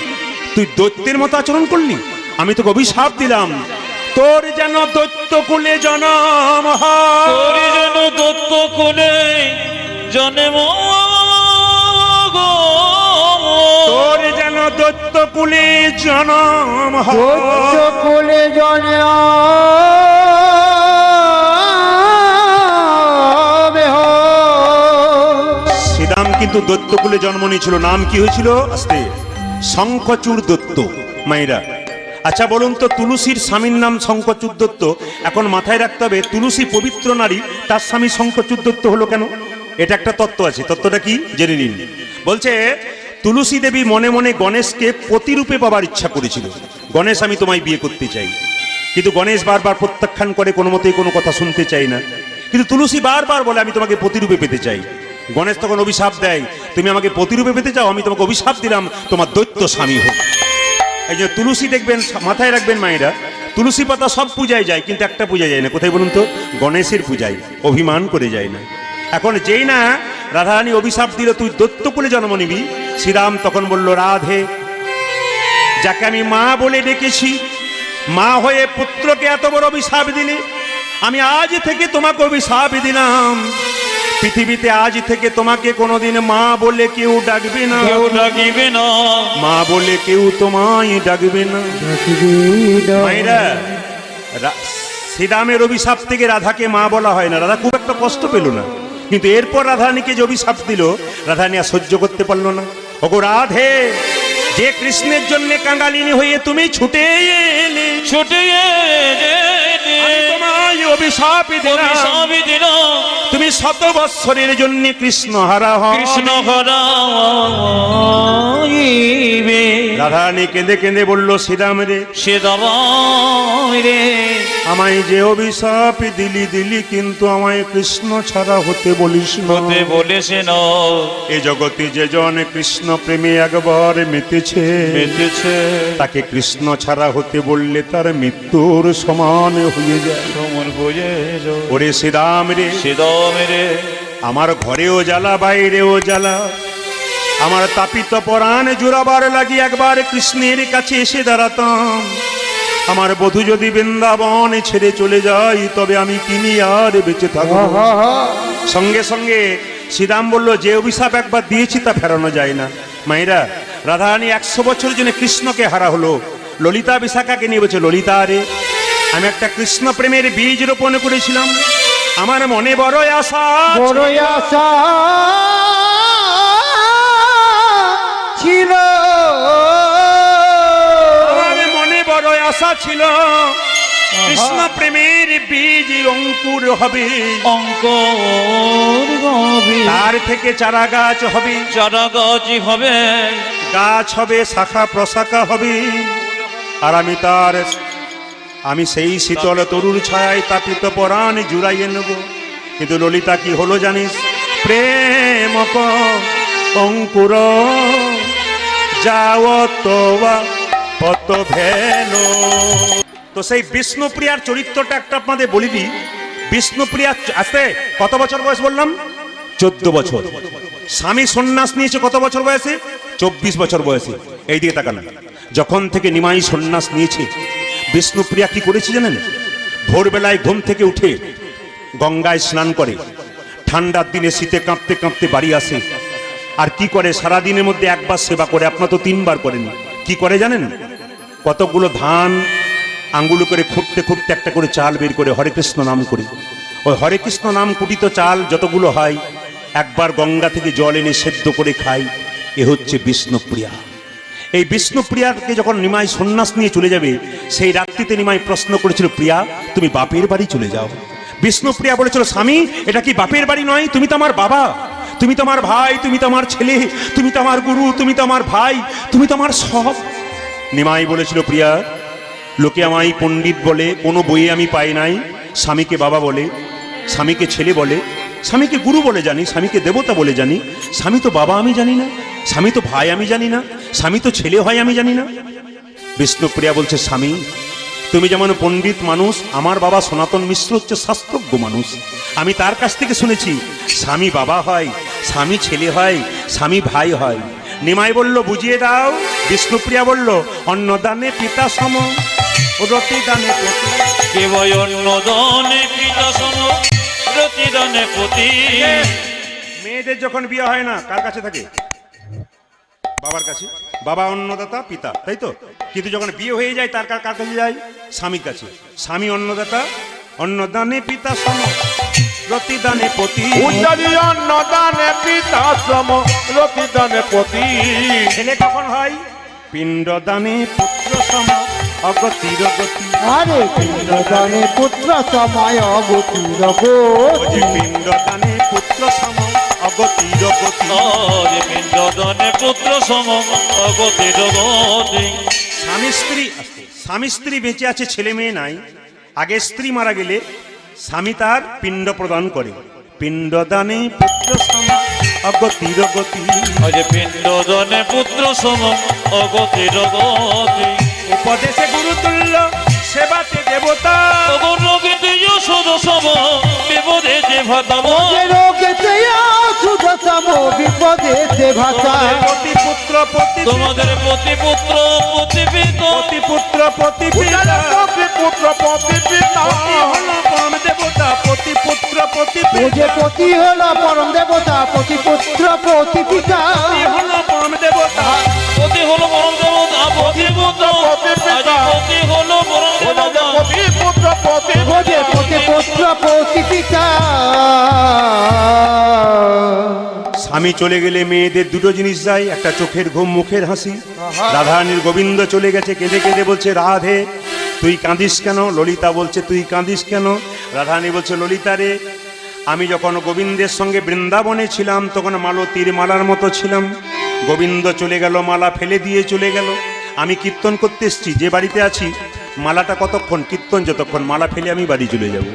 [SPEAKER 1] তুই দৈত্যের মতো আচরণ করলি, আমি তোকে অভিশাপ দিলাম, তোর যেন দৈত্য কুলে জনম হয়,
[SPEAKER 2] তোর যেন দত্ত কোলে জন্ম গো,
[SPEAKER 1] তোর যেন দৈত্য কুলে জনম হয়,
[SPEAKER 3] কোলে জনে
[SPEAKER 1] শ্রীরাম কিন্তু দৈত্যকুলে জন্ম নিয়েছিল। নাম কি হয়েছিল? আস্তে, শঙ্খচূড় দত্ত। মায়েরা আচ্ছা বলুন তো, তুলসীর স্বামীর নাম শঙ্খচূড় দত্ত। এখন মাথায় রাখতে হবে, তুলসী পবিত্র নারী, তার স্বামী শঙ্খচূড় দত্ত হলো কেন? এটা একটা তত্ত্ব আছে। তত্ত্বটা কি জেনে নিন। বলছে তুলসী দেবী মনে মনে গণেশকে প্রতিরূপে পাবার ইচ্ছা করেছিল। গণেশ, আমি তোমায় বিয়ে করতে চাই। কিন্তু গণেশ বারবার প্রত্যাখ্যান করে, কোনো মতেই কোনো কথা শুনতে চাই না। কিন্তু তুলসী বারবার বলে আমি তোমাকে প্রতিরূপে পেতে চাই। গণেশ তখন অভিশাপ দেয়, তুমি আমাকে প্রতিরূপে পেতে চাও, আমি তোমাকে অভিশাপ দিলাম তোমার দৈত্য স্বামী হোক। এই যে তুলসী দেখবেন, মাথায় রাখবেন মায়েরা, তুলসী পাতা সব পূজায় যায়, কিন্তু একটা পূজায় যায় না। কোথায় বলুন তো? গণেশের পূজায়। অভিমান করে যায় না। এখন যেই না রাধারানী অভিশাপ দিল তুই দৈত্য কুলে জন্ম নিবি, শ্রীরাম তখন বলল, রাধে, যাকে আমি মা বলে ডেকেছি, মা হয়ে পুত্রকে এত বড় অভিশাপ দিলে, আমি আজ থেকে তোমাকে অভিশাপ দিলাম, পৃথিবীতে আজ থেকে তোমাকে কোনোদিন মা বলে কেউ ডাকবে না,
[SPEAKER 2] কেউ ডাকিবে না,
[SPEAKER 1] মা বলে কেউ তোমায় ডাকবে না। মায়েরা, শ্রীরামের অভিশাপ থেকে রাধাকে মা বলা হয় না। রাধা খুব একটা কষ্ট পেল না, কিন্তু এরপর রাধারানীকে যে অভিশাপ দিল, রাধারানী আর সহ্য করতে পারলো না। ওগো রাধে, যে কৃষ্ণের জন্য কাঙ্গালিনী হয়ে তুমি ছুটে এলে,
[SPEAKER 2] ছুটে
[SPEAKER 1] আমি তোমায় অভিশাপ দিলাম, তুমি 100 বৎসরের জন্য কৃষ্ণ হারা হও।
[SPEAKER 2] কৃষ্ণ হরাইবে।
[SPEAKER 1] রাধারানী কেঁদে কেঁদে বলল, শ্রীরাম রে,
[SPEAKER 2] সে দাবাই রে,
[SPEAKER 1] আমায় যে অভিশাপ দিলি, কিন্তু আমায় কৃষ্ণ ছাড়া হতে বলিস না।
[SPEAKER 2] হতে বলেছে না।
[SPEAKER 1] এ জগতে যে জন কৃষ্ণ প্রেমে একবার মেতেছে, তাকে কৃষ্ণ ছাড়া হতে বললে তার মৃত্যুর সমান হয়ে যায়।
[SPEAKER 2] সমন হয়ে যাও।
[SPEAKER 1] ওরে শ্রীরাম রে,
[SPEAKER 2] সে দাম রে,
[SPEAKER 1] আমার ঘরেও জ্বালা, বাইরেও জ্বালা, আমার তাপিত পরাণ জোড়াবার লাগি একবার কৃষ্ণের কাছে এসে দাঁড়াতাম। আমার বধূ যদি বৃন্দাবন ছেড়ে চলে যাই, তবে আমি কিনি আর বেঁচে থাকবো। সঙ্গে সঙ্গে শ্রীরাম বলল, যে অভিশাপ একবার দিয়েছি তা ফেরানো যায় না। মায়েরা, রাধারানী 100 বছরের জন্য কৃষ্ণকে হারা হলো। ললিতা বিশাখাকে নিয়ে বলছে, ললিতা রে, আমি একটা কৃষ্ণ প্রেমের বীজ রোপণ করেছিলাম, আমার মনে বড় আশা,
[SPEAKER 3] বড় আশা ছিল,
[SPEAKER 1] আমার মনে বড় আশা ছিল, কৃষ্ণ প্রেমের বীজ অঙ্কুর হবে,
[SPEAKER 2] অঙ্কুর হবে,
[SPEAKER 1] তার থেকে চারা গাছ হবে,
[SPEAKER 2] চারা গাছ হবে,
[SPEAKER 1] গাছ হবে, শাখা প্রশাখা হবে, আর আমি সেই শীতল তরুর ছায় তাপিত পরাণ জুড়াইয়ে নেব। কিন্তু ললিতা কি হলো জানিস? প্রেম অঙ্কুর যাও তোবা কত ভেলো। তো সেই বিষ্ণুপ্রিয়ার চরিত্রটা একটা আপনাদের বলি দিই। বিষ্ণুপ্রিয়া আসতে কত বছর বয়স বললাম? 14 বছর। স্বামী সন্ন্যাস নিয়েছে কত বছর বয়সে? 24 বছর বয়সে। এই দিকে তাকান। যখন থেকে নিমাই সন্ন্যাস নিয়েছে, বিষ্ণুপ্রিয়া কি করেছে জানেন? ভোরবেলায় ঘুম থেকে উঠে গঙ্গায় স্নান করে, ঠান্ডার দিনে শীতে কাঁপতে কাঁপতে বাড়ি আসে, আর কি করে সারাদিনের মধ্যে একবার সেবা করে। আপনার তো 3 বার করেনি। কি করে জানেন? কতগুলো ধান আঙ্গুলো করে খুঁটতে খুঁটতে একটা করে চাল বের করে হরে কৃষ্ণ নাম করে, ওই হরে কৃষ্ণ নাম কুটিত চাল যতগুলো হয়, একবার গঙ্গা থেকে জল এনে সেদ্ধ করে খাই। এ হচ্ছে বিষ্ণুপ্রিয়া। এই বিষ্ণুপ্রিয়াকে যখন নিমাই সন্ন্যাস নিয়ে চলে যাবে, সেই রাত্রিতে নিমাই প্রশ্ন করেছিল, প্রিয়া তুমি বাপের বাড়ি চলে যাও। বিষ্ণুপ্রিয়া বলেছিল, স্বামী এটা কি বাপের বাড়ি নয়, তুমি তো আমার বাবা, তুমি তো আমার ভাই, তুমি তো আমার ছেলে, তুমি তো আমার গুরু, তুমি তো আমার ভাই, তুমি তো আমার সব। নিমাই বলেছিল, প্রিয়া লোকে আমায় পণ্ডিত বলে, কোনো বইয়ে আমি পাই নাই। স্বামীকে বাবা বলে, স্বামীকে ছেলে বলে, স্বামীকে গুরু বলে জানি, স্বামীকে দেবতা বলে জানি। স্বামী তো বাবা আমি জানি না, স্বামী তো ভাই আমি জানি না, স্বামী তো ছেলে হয় আমি জানি না। বিষ্ণুপ্রিয়া বলছে, স্বামী তুমি যেমন পণ্ডিত মানুষ, আমার বাবা সনাতন মিশ্র হচ্ছে শাস্ত্রজ্ঞ মানুষ। আমি তার কাছ থেকে শুনেছি স্বামী বাবা হয়, স্বামী ছেলে হয়, স্বামী ভাই হয়। নিমাই বলল, বুঝিয়ে দাও। বিষ্ণুপ্রিয়া বলল, অন্নদানে পিতা সম, রতিদানে পতি।
[SPEAKER 2] কেবল অন্নদানে পিতা সম, রতিদানে পতি।
[SPEAKER 1] মেয়েদের যখন বিয়ে হয় না, কার কাছে থাকে? বাবার কাছে। বাবা অন্নদাতা, পিতা, তাই তো? কিন্তু যখন বিয়ে হয়ে যায়, তার কার কাছে যায়? স্বামীর কাছে। স্বামী অন্নদাতা, অন্নদানে পিতা সম, রতিদানে পতি।
[SPEAKER 3] অন্নদানে পিতা সম, রতিদানে পতি।
[SPEAKER 1] ছেলে কখন হয়? পিণ্ডদানে পুত্র সম, অগতির গতি।
[SPEAKER 3] আরে পিণ্ডদানে পুত্র সময় অগতির গতি।
[SPEAKER 1] পিণ্ডদানে পুত্র সম, অগতির গতি।
[SPEAKER 2] আরে পিণ্ড দানে পুত্র সম অগতির গতি।
[SPEAKER 1] স্বামী স্ত্রী বেঁচে আছে, ছেলে মেয়ে নাই। আগে স্ত্রী মারা গেলে স্বামী তার পিণ্ড প্রদান করে। পিণ্ডদানে পুত্র সম অগতির গতি।
[SPEAKER 2] আরে পিণ্ড দানে পুত্র সম অগতির গতি।
[SPEAKER 1] উপদেশে গুরুতুল্য, সেবাতে দেবতা।
[SPEAKER 2] অগরগিতে যশোদ সম বিপদে যে ভাতাম।
[SPEAKER 3] যে রোগেতে সুদসম বিপদেতে ভাষা।
[SPEAKER 1] পতি পুত্র পতি
[SPEAKER 2] তোমাদের প্রতি পুত্র প্রতি পিতা।
[SPEAKER 1] পতি পুত্র পতি পিতা।
[SPEAKER 3] পুত্র পতি পিতা।
[SPEAKER 1] পতি হলো পরম দেবতা, পতি পুত্র পতি
[SPEAKER 3] ও যে
[SPEAKER 1] পিতা।
[SPEAKER 3] পতি হলো পরম দেবতা, পতি পুত্র পতি পিতা।
[SPEAKER 1] পতি হলো পরম দেবতা।
[SPEAKER 2] পতি হলো পরম দেবতা, পতি পুত্র
[SPEAKER 3] পতি পিতা।
[SPEAKER 2] পতি হলো পরম দেবতা।
[SPEAKER 3] পতি পুত্র পতি ও যে পতি পুত্র পতি পিতা।
[SPEAKER 1] স্বামী চলে গেলে মেয়েদের দুটো জিনিস যায়, একটা চোখের ঘুম, মুখের হাসি। রাধারানীর গোবিন্দ চলে গেছে, কেঁদে কেঁদে বলছে, রাধে তুই কাঁদিস কেন? ললিতা বলছে, তুই কাঁদিস কেন? রাধারানী বলছে, ললিতা রে, আমি যখন গোবিন্দের সঙ্গে বৃন্দাবনে ছিলাম তখন মালতীর মালার মতো ছিলাম। গোবিন্দ চলে গেল, মালা ফেলে দিয়ে চলে গেল। আমি কীর্তন করতে এসছি, যে বাড়িতে আছি মালাটা কতক্ষণ, কীর্তন যতক্ষণ, মালা ফেলে আমি বাড়ি চলে যাব।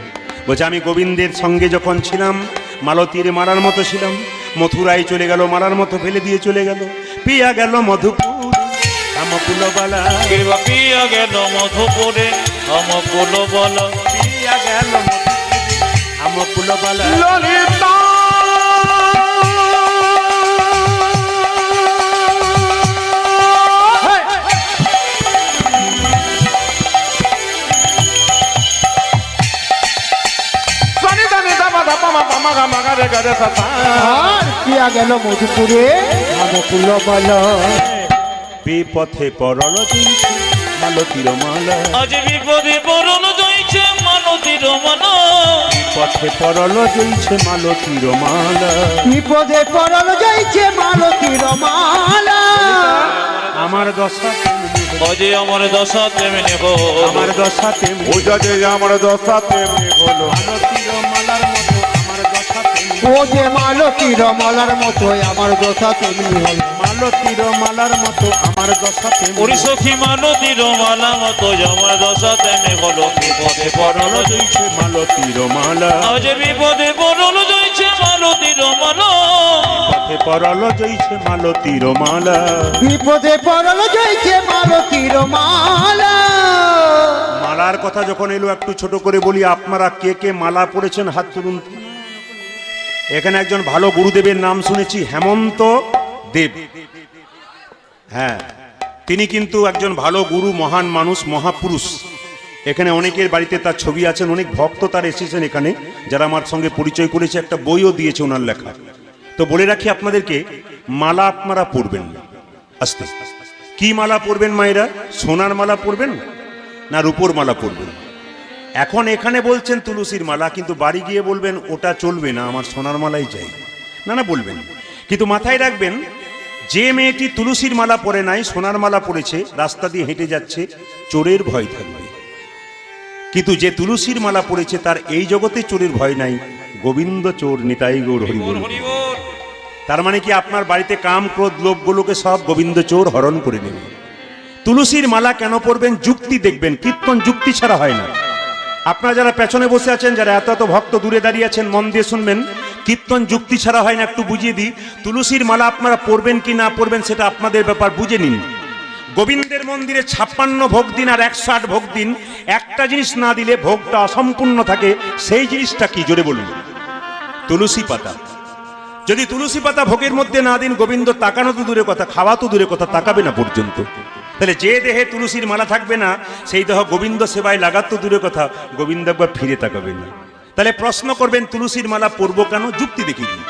[SPEAKER 1] বলছে আমি গোবিন্দের সঙ্গে যখন ছিলাম মালতীর মালার মতো ছিলাম। মথুরায় চলে গেল, মালার মতো ফেলে দিয়ে চলে গেল। পিয়া গেল মধুপুর আমকুল বালা।
[SPEAKER 2] কৃপা পিয়া গেল মধুপুরে আমকুল বলা।
[SPEAKER 1] পিয়া গেল আমকুল বালা।
[SPEAKER 3] ললিতা আর কিয়া গেল মধুপুরে আমকুল বালা।
[SPEAKER 1] বিপথে পরল জয়ছে মালতীর মালা।
[SPEAKER 2] আজ বিপদে পরল জয়ছে মালতীর মালা।
[SPEAKER 1] বিপথে পরল জয়ছে মালতীর মালা।
[SPEAKER 3] বিপদে পড়ল যাইছে মালতীর মালা।
[SPEAKER 1] আমার দশা
[SPEAKER 2] অজে আমার দশা তেমনি হল।
[SPEAKER 1] আমার দশা তেমনি
[SPEAKER 3] ওজা যে আমার দশা তেমনি হলো।
[SPEAKER 1] মালতীর মালার মতো আমার দশা তেমনি।
[SPEAKER 3] ও যে মালতীর মালার মতো আমার দশা তেমনি হলো।
[SPEAKER 1] মালতীর মালার মতো আমার দশা তেমনি।
[SPEAKER 2] ওরে সখী মালতীর মালা মতো আমার দশা তেমনি হলো। বিপদে পরল
[SPEAKER 1] জয়ছে মালতীর মালা।
[SPEAKER 2] আজ বিপদে পরল জয়ছে মালতীর মালা।
[SPEAKER 1] পথে পরল জয়ছে মালতীর মালা।
[SPEAKER 3] বিপদে পড়ল যাইছে মালতীর মালা।
[SPEAKER 1] মালার কথা যখন এলো একটু ছোট করে বলি, আপনারা কে কে মালা পড়েছেন হাত তুলুন। এখানে একজন ভালো গুরুদেবের নাম শুনেছি, হেমন্ত দেব। হ্যাঁ, তিনি কিন্তু একজন ভালো গুরু, মহান মানুষ, মহাপুরুষ। এখানে অনেকের বাড়িতে তার ছবি আছেন, অনেক ভক্ত তার এসেছেন এখানে, যারা আমার সঙ্গে পরিচয় করেছে, একটা বইও দিয়েছে ওনার লেখা। তো বলে রাখি আপনাদেরকে, মালা আপনারা পরবেন আস্তে। কি মালা পরবেন মায়েরা? সোনার মালা পরবেন না রূপোর মালা পরবেন? এখন এখানে বলছেন তুলসীর মালা, কিন্তু বাড়ি গিয়ে বলবেন ওটা চলবে না, আমার সোনার মালাই চাই। না না বলবেন, কিন্তু মাথায় রাখবেন, যে মেয়েটি তুলসীর মালা পরে নাই, সোনার মালা পরেছে, রাস্তা দিয়ে হেঁটে যাচ্ছে, চোরের ভয় থাকবে। কিন্তু যে তুলসীর মালা পরেছে তার এই জগতে চোরের ভয় নাই। গোবিন্দ চোর, নিতাই গৌর হরি বল। তার মানে কি আপনার বাড়িতে কাম, ক্রোধ, লোভগুলোকে সব গোবিন্দ চোর হরণ করে নেবে। তুলসীর মালা কেন পরবেন? যুক্তি দেখবেন, কীর্তন যুক্তি ছাড়া হয় না। আপনারা যারা পেছনে বসে আছেন, যারা এত এত ভক্ত দূরে দাঁড়িয়ে আছেন, মন দিয়ে শুনবেন, কীর্তন যুক্তি ছাড়া হয় না। একটু বুঝিয়ে দিই, তুলসীর মালা আপনারা পরবেন কি না পরবেন সেটা আপনাদের ব্যাপার, বুঝে নিন। গোবিন্দের মন্দিরে 56 ভোগ দিন আর 108 ভোগ দিন, একটা জিনিস না দিলে ভোগটা অসম্পূর্ণ থাকে। সেই জিনিসটা কি জোরে বলুন? তুলসী পাতা। যদি তুলসী পাতা ভোগের মধ্যে না দিন, গোবিন্দ তাকানো তো দূরে কথা, খাওয়া তো দূরে কথা, তাকাবে না পর্যন্ত। তাহলে যে দেহে তুলসীর মালা থাকবে না, সেই দেহ গোবিন্দ সেবায় লাগাত তো দূরে কথা, গোবিন্দ একবার ফিরে তাকাবে না। তাহলে প্রশ্ন করবেন তুলসীর মালা পরবো কেন? যুক্তি দেখিয়ে দিন।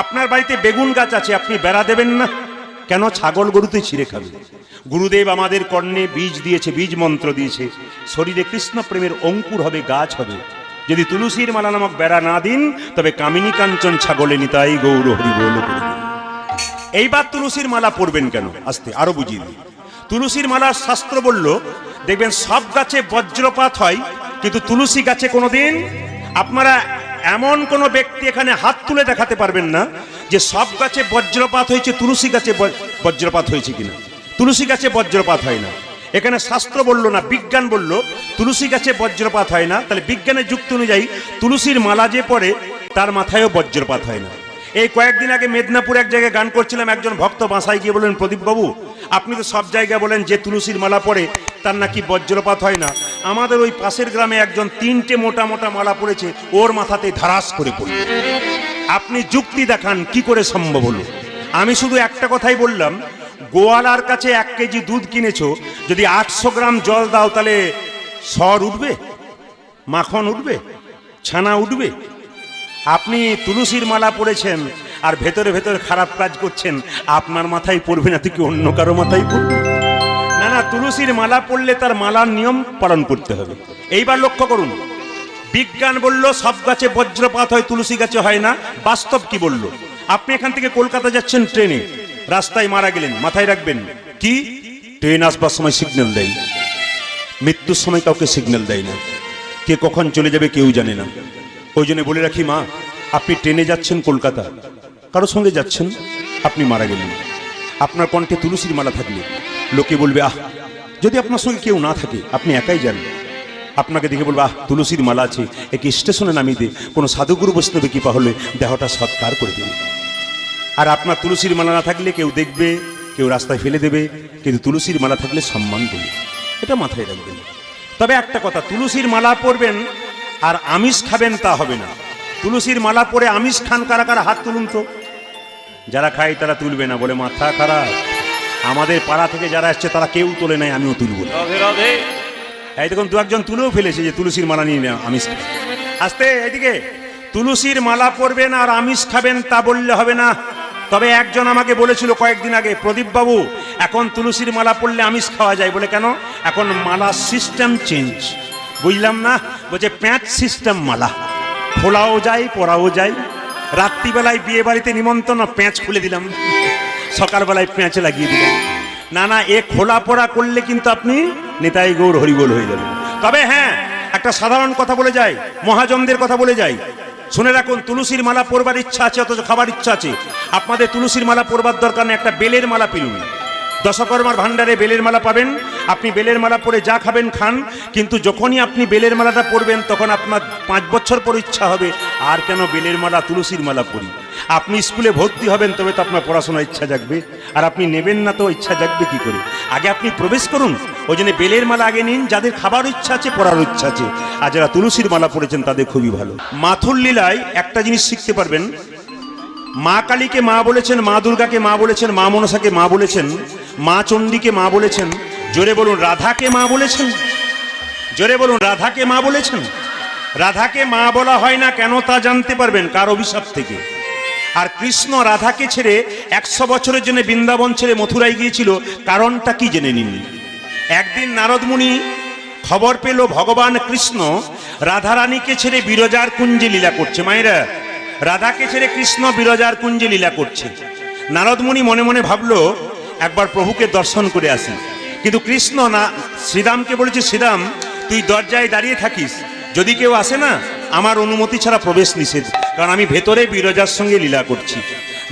[SPEAKER 1] আপনার বাড়িতে বেগুন গাছ আছে, আপনি বেড়া দেবেন না কেন? ছাগল গরুতে ছিঁড়ে খাবে। গুরুদেব আমাদের কর্ণে বীজ দিয়েছে, বীজ মন্ত্র দিয়েছে, শরীরে কৃষ্ণ প্রেমের অঙ্কুর হবে, গাছ হবে। যদি তুলসীর মালা নামক বেড়া না দিন, তবে কামিনী কাঞ্চন ছাগলে নিতাই গৌর হরি বল। এইবার তুলসীর মালা পরবেন কেন? আস্তে আরো বুঝিয়ে দিই। তুলসীর মালার শাস্ত্র বলল, দেখবেন সব গাছে বজ্রপাত হয়, কিন্তু তুলসী গাছে কোনোদিন, আপনারা এমন কোন ব্যক্তি এখানে হাত তুলে দেখাতে পারবেন না যে সব গাছে বজ্রপাত হয়েছে, তুলসী গাছে বজ্রপাত হয়েছে কিনা। তুলসী গাছে বজ্রপাত হয় না। এখানে শাস্ত্র বললো না, বিজ্ঞান বলল তুলসী গাছে বজ্রপাত হয় না। তাহলে বিজ্ঞানের যুক্তি অনুযায়ী তুলসীর মালা যে পড়ে তার মাথায়ও বজ্রপাত হয় না। এই কয়েকদিন আগে মেদিনীপুর এক জায়গায় গান করছিলাম, একজন ভক্ত বাসায় গিয়ে বললেন, প্রদীপ বাবু আপনি তো সব জায়গায় বলেন যে তুলসীর মালা পড়ে তার নাকি বজ্রপাত হয় না, আমাদের ওই পাশের গ্রামে একজন 3টে মোটা মোটা মালা পড়েছে, ওর মাথাতে ধারাস করে পড়ে। আপনি যুক্তি দেখান কি করে সম্ভব হলো। আমি শুধু একটা কথাই বললাম, গোয়ালার কাছে 1 কেজি দুধ কিনেছো, যদি 800 গ্রাম জল দাও তাহলে সর উঠবে, মাখন উঠবে, ছানা উঠবে? আপনি তুলসীর মালা পড়েছেন আর ভেতরে ভেতরে খারাপ কাজ করছেন, আপনার মাথায় পড়বে না তো কি অন্য কারো মাথায় পড়বে? না না, তুলসীর মালা পড়লে তার মালার নিয়ম পালন করতে হবে। এইবার লক্ষ্য করুন, বিজ্ঞান বলল সব গাছে বজ্রপাত হয়, তুলসী গাছে হয় না। বাস্তব কি বলল? আপনি এখান থেকে কলকাতা যাচ্ছেন ট্রেনে, রাস্তায় মারা গেলেন, মাথায় রাখবেন কি ট্রেন আসবার সময় সিগন্যাল দেয়, মৃত্যুর সময় কাউকে সিগন্যাল দেয় না, কে কখন চলে যাবে কেউ জানে না। ওই জন্য বলে রাখি মা, আপনি ট্রেনে যাচ্ছেন কলকাতা, কারোর সঙ্গে যাচ্ছেন, আপনি মারা গেলেন, আপনার কণ্ঠে তুলসীর মালা থাকলে লোকে বলবে আহ, যদি আপনার সঙ্গে কেউ না থাকে আপনি একাই যান, আপনাকে দেখে বলবে আহ তুলসীর মালা আছে, একে স্টেশনে নামিয়ে দে, কোনো সাধুগুরু বৈষ্ণবে কৃপা হলে দেহটা সৎকার করে দেবে। আর আপনার তুলসীর মালা না থাকলে কেউ দেখবে, কেউ রাস্তায় ফেলে দেবে, কিন্তু তুলসীর মালা থাকলে সম্মান দেবে, এটা মাথায় রাখবেন। তবে একটা কথা, তুলসীর মালা পরবেন আর আমিষ খাবেন তা হবে না। তুলসীর মালা পরে আমিষ খান কারা কারা হাত তুলুন তো। যারা খায় তারা তুলবে না, বলে মাথা খারাপ। আমাদের পাড়া থেকে যারা আসছে তারা কেউ তোলে নাই, আমিও তুলব না।
[SPEAKER 2] রাধে রাধে।
[SPEAKER 1] এই দেখুন 2-1জন তুলেও ফেলেছে যে তুলসীর মালা নিয়ে নেওয়া আমিষ খায়। আস্তে এইদিকে, তুলসীর মালা পরবেন আর আমিষ খাবেন তা বললে হবে না। তবে একজন আমাকে বলেছিল কয়েকদিন আগে, প্রদীপ বাবু এখন তুলসীর মালা পরলে আমিষ খাওয়া যায়। বলে কেন? এখন মালা সিস্টেম চেঞ্জ। বুঝলাম না। বলছে প্যাঁচ সিস্টেম মালা, খোলাও যায় পরাও যায়। রাত্রিবেলায় বিয়ে বাড়িতে নিমন্ত্রণ, প্যাঁচ খুলে দিলাম, সকালবেলায় প্যাঁচ লাগিয়ে দিলাম। না না, এ খোলা পড়া করলে কিন্তু আপনি নেতাই গৌর হরিবোল হয়ে যাবেন। তবে হ্যাঁ, একটা সাধারণ কথা বলে যায়, মহাজনদের কথা বলে যায়, শুনে রাখুন, তুলসীর মালা পরবার ইচ্ছা আছে অথচ খাবার ইচ্ছা আছে, আপনাদের তুলসীর মালা পরবার দরকার নেই, একটা বেলের মালা পিলুন। দশকর্মার ভান্ডারে বেলের মালা পাবেন, আপনি বেলের মালা পরে যা খাবেন খান, কিন্তু যখনই আপনি বেলের মালাটা পরবেন তখন আপনার 5 বছর পর ইচ্ছা হবে আর কেন বেলের মালা তুলসীর মালা পরি। আপনি স্কুলে ভর্তি হবেন তবে তো আপনার পড়াশোনার ইচ্ছা জাগবে, আর আপনি নেবেন না তো ইচ্ছা জাগবে কি করে? আগে আপনি প্রবেশ করুন। ওই জন্য বেলের মালা আগে নিন, যাদের খাবার ইচ্ছা আছে, পড়ার ইচ্ছা আছে, আর যারা তুলসীর মালা পড়েছেন তাদের খুবই ভালো। মাথুর লীলায় একটা জিনিস শিখতে পারবেন, মা কালীকে মা বলেছেন, মা দুর্গাকে মা বলেছেন, মা মনসাকে মা বলেছেন, মা চণ্ডীকে মা বলেছেন। জোরে বলুন রাধাকে মা বলেছেন, জোরে বলুন রাধাকে মা বলেছেন। রাধাকে মা বলা হয় না কেন তা জানতে পারবেন কার অভিশাপ থেকে। আর কৃষ্ণ রাধাকে ছেড়ে 100 বছরের জন্য বৃন্দাবন ছেড়ে মথুরায় গিয়েছিল, কারণটা কি জেনে নিন। একদিন নারদ মুনি খবর পেল ভগবান কৃষ্ণ রাধারানীকে ছেড়ে বিরজার কুঞ্জে লীলা করছে। মায়েরা, রাধাকে ছেড়ে কৃষ্ণ বিরজার কুঞ্জে লীলা করছে। নারদ মুনি মনে মনে ভাবলো একবার প্রভুকে দর্শন করে আসি, কিন্তু কৃষ্ণ না শ্রীরামকে বলেছে, শ্রীরাম তুই দরজায় দাঁড়িয়ে থাকিস, যদি কেউ আসে না আমার অনুমতি ছাড়া প্রবেশ নিষেধ, কারণ আমি ভেতরে বিরজার সঙ্গে লীলা করছি।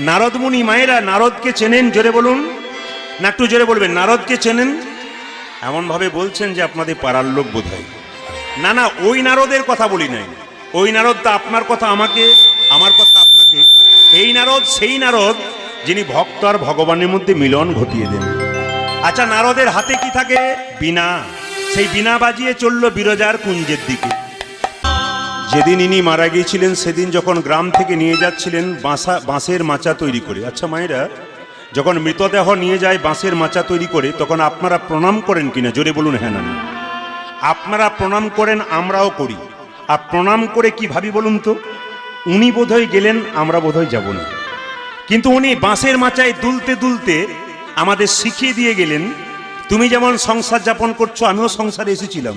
[SPEAKER 1] নারদ মুনি, মায়েরা, নারদকে চেনেন? জোরে বলুন না, একটু জোরে বলবেন, নারদকে চেনেন? এমন ভাবে বলছেন যে আপনাদের পাড়ার লোক বোধ হয়। না না, ওই নারদের কথা বলি নাই। ওই নারদটা আপনার কথা আমাকে, আমার কথা আপনাকে। এই নারদ সেই নারদ যিনি ভক্ত আর ভগবানের মধ্যে মিলন ঘটিয়ে দেন। আচ্ছা, নারদের হাতে কি থাকে? বীণা। সেই বীণা বাজিয়ে চলল বিরজার কুঞ্জের দিকে। যেদিন ইনি মারা গিয়েছিলেন সেদিন যখন গ্রাম থেকে নিয়ে যাচ্ছিলেন বাঁশের মাচা তৈরি করে। আচ্ছা মায়েরা, যখন মৃতদেহ নিয়ে যায় বাঁশের মাচা তৈরি করে, তখন আপনারা প্রণাম করেন কিনা? জোরে বলুন হ্যাঁ না। আপনারা প্রণাম করেন, আমরাও করি। আর প্রণাম করে কি ভাবি বলুন তো? উনি বোধহয় গেলেন, আমরা বোধহয় যাব না, কিন্তু উনি বাঁশের মাচায় দুলতে দুলতে আমাদের শিখিয়ে দিয়ে গেলেন, তুমি যেমন সংসার যাপন করছো আমিও সংসারে এসেছিলাম,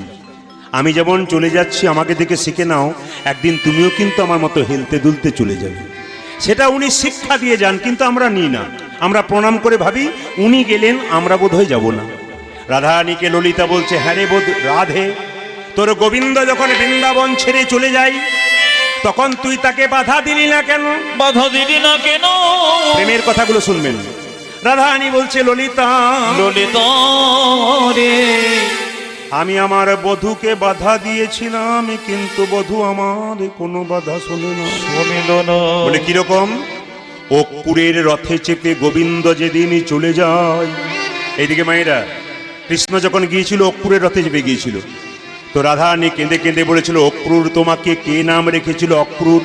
[SPEAKER 1] আমি যেমন চলে যাচ্ছি আমাকে দেখে শিখে নাও, একদিন তুমিও কিন্তু আমার মতো হেলতে দুলতে চলে যাবে। সেটা উনি শিক্ষা দিয়ে যান, কিন্তু আমরা নিই না। আমরা প্রণাম করে ভাবি উনি গেলেন, আমরা বোধহয় যাব না। রাধারানীকে ললিতা বলছে, হ্যাঁ রে বোধ রাধে, তোর গোবিন্দ যখন বৃন্দাবন ছেড়ে চলে যায় তখন তুই তাকে বাধা দিলি না কেন?
[SPEAKER 2] বাধা দিলি না কেন?
[SPEAKER 1] প্রেমের কথাগুলো শুনবেন। রাধারানী বলছে, ললিতা
[SPEAKER 2] ললিতা রে,
[SPEAKER 1] আমি আমার বধূকে বাধা দিয়েছিলাম, কিন্তু বধূ আমার কোনো বাধা শোনে না।
[SPEAKER 2] শুনিল না।
[SPEAKER 1] বলে কিরকম? অক্রুরের রথে চেপে গোবিন্দ যেদিন চলে যায়, এইদিকে মায়েরা, কৃষ্ণ যখন গিয়েছিল অক্রুরের রথে চেপে গিয়েছিল, তো রাধারানী কেঁদে কেঁদে বলেছিল, অক্রুর তোমাকে কে নাম রেখেছিল? অক্রুর,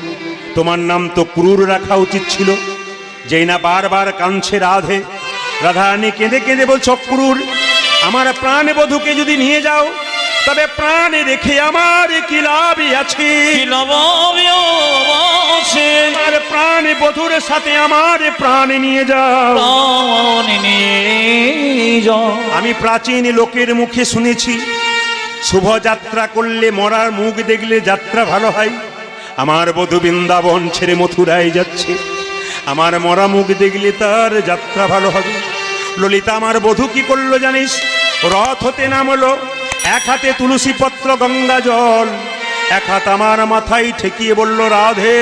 [SPEAKER 1] তোমার নাম তো ক্রুর রাখা উচিত ছিল। যেই না বারবার কাঁদছে রাধে, রাধারানী কেঁদে কেঁদে বলছে, অক্রুর, আমার প্রাণ বধূকে যদি নিয়ে যাও, তবে প্রাণ রেখে আমার কি লাভ আছে?
[SPEAKER 2] কি লাভ আছে?
[SPEAKER 1] আমার প্রাণ বধূর সাথে আমার প্রাণ নিয়ে যাও।
[SPEAKER 2] প্রাণ নিয়ে যাও।
[SPEAKER 1] আমি প্রাচীন লোকের মুখে শুনেছি, শুভ যাত্রা করলে মরার মুখ দেখলে যাত্রা ভালো হয়। আমার বধূ বৃন্দাবন ছেড়ে মথুরায় যাচ্ছে, আমার মরা মুখ দেখলে তার যাত্রা ভালো হবে। ললিতা আমার বধূ কি করলো জানিস? রথ হতে নামলো, এক হাতে তুলসী পত্র গঙ্গা জল, এক হাত আমার মাথায় ঠেকিয়ে বলল, রাধে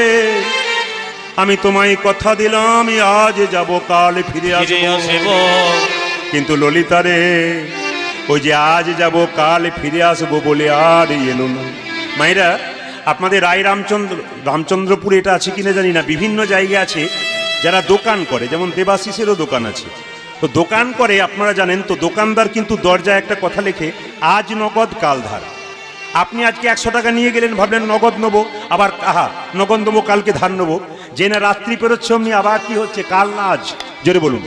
[SPEAKER 1] আমি তোমায় কথা দিলাম, আজ যাব কাল ফিরে আসবো। কিন্তু ললিতা রে, ওই যে আজ যাব কাল ফিরে আসবো বলে আর এলো না। মায়েরা, আপনাদের রায় রামচন্দ্রপুরে এটা আছে কিনা জানি না, বিভিন্ন জায়গায় আছে যারা দোকান করে, যেমন দেবাশিসেরও দোকান আছে। তো দোকান করে আপনারা জানেন তো, দোকানদার কিন্তু দরজায় একটা কথা লেখে, আজ নগদ কাল ধার। আপনি আজকে 100 টাকা নিয়ে গেলেন, ভাবলেন নগদ নেবো, আবার নগদ নেবো, কালকে ধার নেবো। যে না রাত্রি পেরোচ্ছে অমনি আবার কি হচ্ছে, কাল না আজ? জোরে বলুন।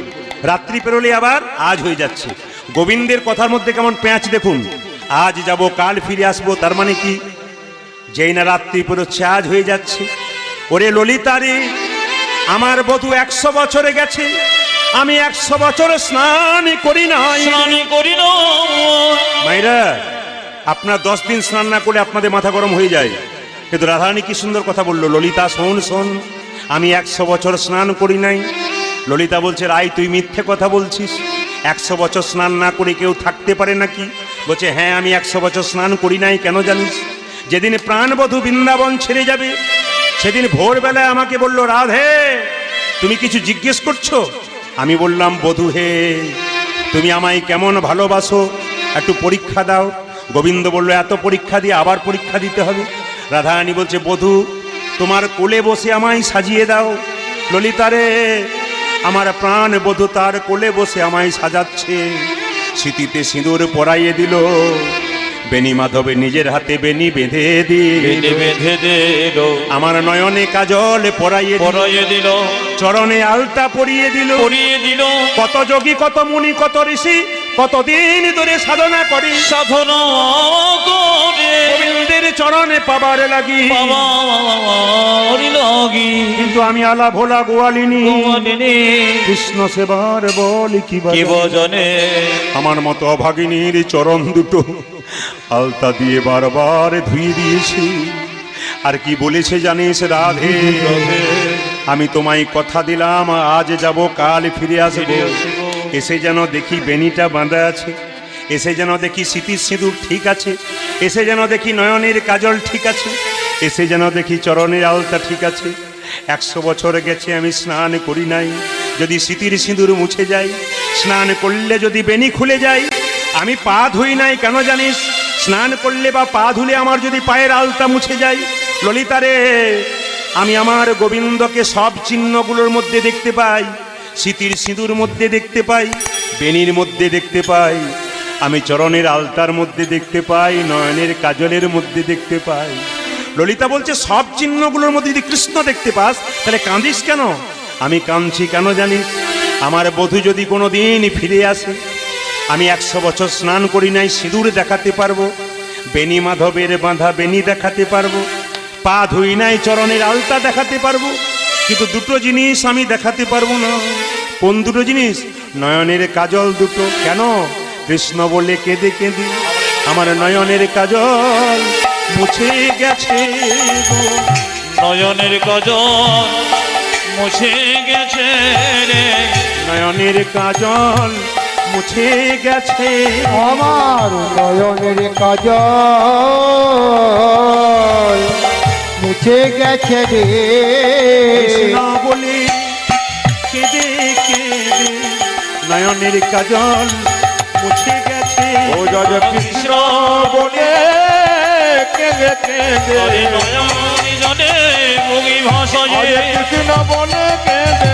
[SPEAKER 1] রাত্রি পেরোলে আবার আজ হয়ে যাচ্ছে। গোবিন্দের কথার মধ্যে কেমন প্যাঁচ দেখুন, আজ যাব কাল ফিরে আসবো, তার মানে কি? যেই না রাত্রি পেরোচ্ছে আজ হয়ে যাচ্ছে। ওরে ললিতা রে, আমার বধূ 100 বছরে গেছে, আমি 100 বছর স্নান করি না। মায়েরা, আপনার 10 দিন স্নান না করলে আপনাদের মাথা গরম হয়ে যায়। কিন্তু রাধারানী কি সুন্দর কথা বললো, ললিতা শোন শোন, আমি 100 বছর স্নান করি নাই। ললিতা বলছে, রাই তুই মিথ্যে কথা বলছিস, 100 বছর স্নান না করে কেউ থাকতে পারে নাকি? বলছে, হ্যাঁ আমি 100 বছর স্নান করি নাই। কেন জানিস? যেদিন প্রাণবধূ বৃন্দাবন ছেড়ে যাবে, সেদিন ভোরবেলায় আমাকে বলল, রাধে তুমি কিছু জিজ্ঞেস করছো? আমি বললাম, বধূ হে, তুমি আমায় কেমন ভালোবাসো, একটু পরীক্ষা দাও। গোবিন্দ বলল, এত পরীক্ষা দিয়ে আবার পরীক্ষা দিতে হবে? রাধারানী বলছে, বধূ তোমার কোলে বসে আমায় সাজিয়ে দাও। ললিতা রে, আমার প্রাণ বধূ তার কোলে বসে আমায় সাজাচ্ছে। স্মৃতিতে সিঁদুর পরাইয়ে দিল, বেনি মাধবে নিজের হাতে বেনি বেঁধে
[SPEAKER 2] দিল,
[SPEAKER 1] আমার নয়নে কাজল পরাইয়ে দিল, চরণে আলতা পরিয়ে দিল। কত যোগী, কত মুনি, কত ঋষি কতদিন ধরে সাধনা করি,
[SPEAKER 2] সাধনা করে
[SPEAKER 1] গোবিন্দের চরণে পাবার লাগি। কিন্তু আমি আলা ভোলা গোয়ালিনী, কৃষ্ণ সেবার বলি কি
[SPEAKER 2] বজনে।
[SPEAKER 1] আমার মতো অভাগিনীর চরণ দুটো আলতা দিয়ে বারবার ধুয়ে দিয়েছি। আর কি বলেছে জানিস রাধে? আমি তোমায় কথা দিলাম, আজ যাব কাল ফিরে আসবো। এসে যেন দেখি বেনিটা বাঁধা আছে, এসে যেন দেখি স্মৃতির সিঁদুর ঠিক আছে, এসে যেন দেখি নয়নের কাজল ঠিক আছে, এসে যেন দেখি চরণের আলতা ঠিক আছে। 100 বছর গেছে আমি স্নান করি নাই, যদি স্মৃতির সিঁদুর মুছে যায়, স্নান করলে যদি বেনি খুলে যায়। আমি পা ধুই নাই, কেন জানিস? স্নান করলে বা পা ধুলে আমার যদি পায়ের আলতা মুছে যায়। ললিতা রে, আমি আমার গোবিন্দকে সব চিহ্নগুলোর মধ্যে দেখতে পাই, স্মৃতির সিঁদুর মধ্যে দেখতে পাই, বেনির মধ্যে দেখতে পাই, আমি চরণের আলতার মধ্যে দেখতে পাই, নয়নের কাজলের মধ্যে দেখতে পাই। ললিতা বলছে, সব চিহ্নগুলোর মধ্যে যদি কৃষ্ণ দেখতে পাস, তাহলে কাঁদিস কেন? আমি কাঁদছি কেন জানিস? আমার বধূ যদি কোনো দিন ফিরে আসে, আমি 100 বছর স্নান করি নাই, সিঁদুর দেখাতে পারবো, বেনি মাধবের বাঁধা বেনি দেখাতে পারবো, পা ধুই নাই, চরণের আলতা দেখাতে পারবো। কিন্তু দুটো জিনিস আমি দেখাতে পারবো না। কোন দুটো জিনিস? নয়নের কাজল দুটো। কেন? কৃষ্ণ বলে কেঁদে কেঁদে আমার নয়নের কাজল মুছে গেছে।
[SPEAKER 2] নয়নের কাজল মুছে গেছে রে,
[SPEAKER 1] নয়নের কাজল মুছে গেছে,
[SPEAKER 3] আমার নয়নের কাজল মুছে মুছে গেছে রে
[SPEAKER 1] কৃষ্ণ বলে কেঁদে কেঁদে নয়নের কাজল মুছে গেছে।
[SPEAKER 4] ও জয় কৃষ্ণ বলে কেঁদে কেঁদে
[SPEAKER 2] হরে নয়নি জনে মুগি ভাষায়
[SPEAKER 4] হরে কৃষ্ণ বলে কেঁদে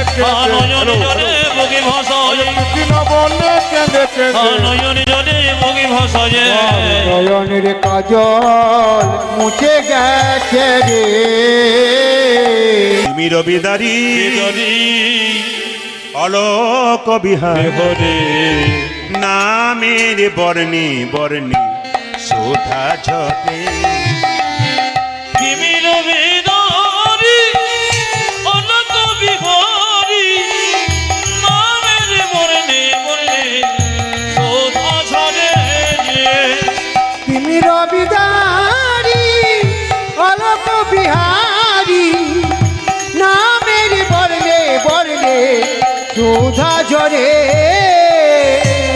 [SPEAKER 2] নয়নি
[SPEAKER 4] কেঁদে
[SPEAKER 2] জনে মুগি ভাষায়
[SPEAKER 4] কৃষ্ণ বলে কেঁদে কেঁদে
[SPEAKER 2] নয়নি জনে মুগি ভাষায়
[SPEAKER 3] নয়নের কাজল মুছে গেছে রে
[SPEAKER 1] তুমি রবিদারি
[SPEAKER 2] বিদারি
[SPEAKER 1] অলোক বিহার
[SPEAKER 2] হরে
[SPEAKER 1] নামের বর্ণে বর্ণে শোধা ঝরে।
[SPEAKER 2] তিমির বিদারি অনন্ত বিহারি নামের বর্ণে বর্ণে শোধা ঝরে
[SPEAKER 3] তুমি রবিদারি অলোক বিহারি নামের বর্ণে বর্ণে সুধা ঝরে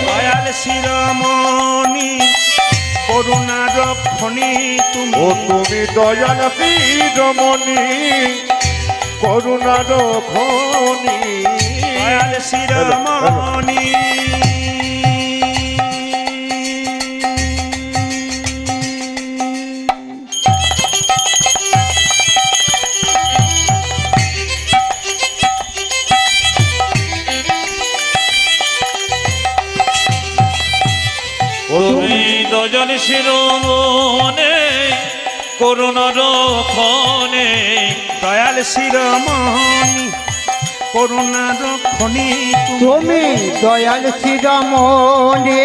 [SPEAKER 1] দয়াল শিরোমণি করুণার খনি তুমি।
[SPEAKER 4] ও তুমি দয়াল শিরোমণি করুণার খনি
[SPEAKER 1] দয়াল শিরোমণি
[SPEAKER 2] তুমি দজন শিরোমণি করুণার খনে
[SPEAKER 1] দয়াল শিরোমণি করুণার খনি তুমি।
[SPEAKER 3] তুমি দয়াল শ্রীরামনে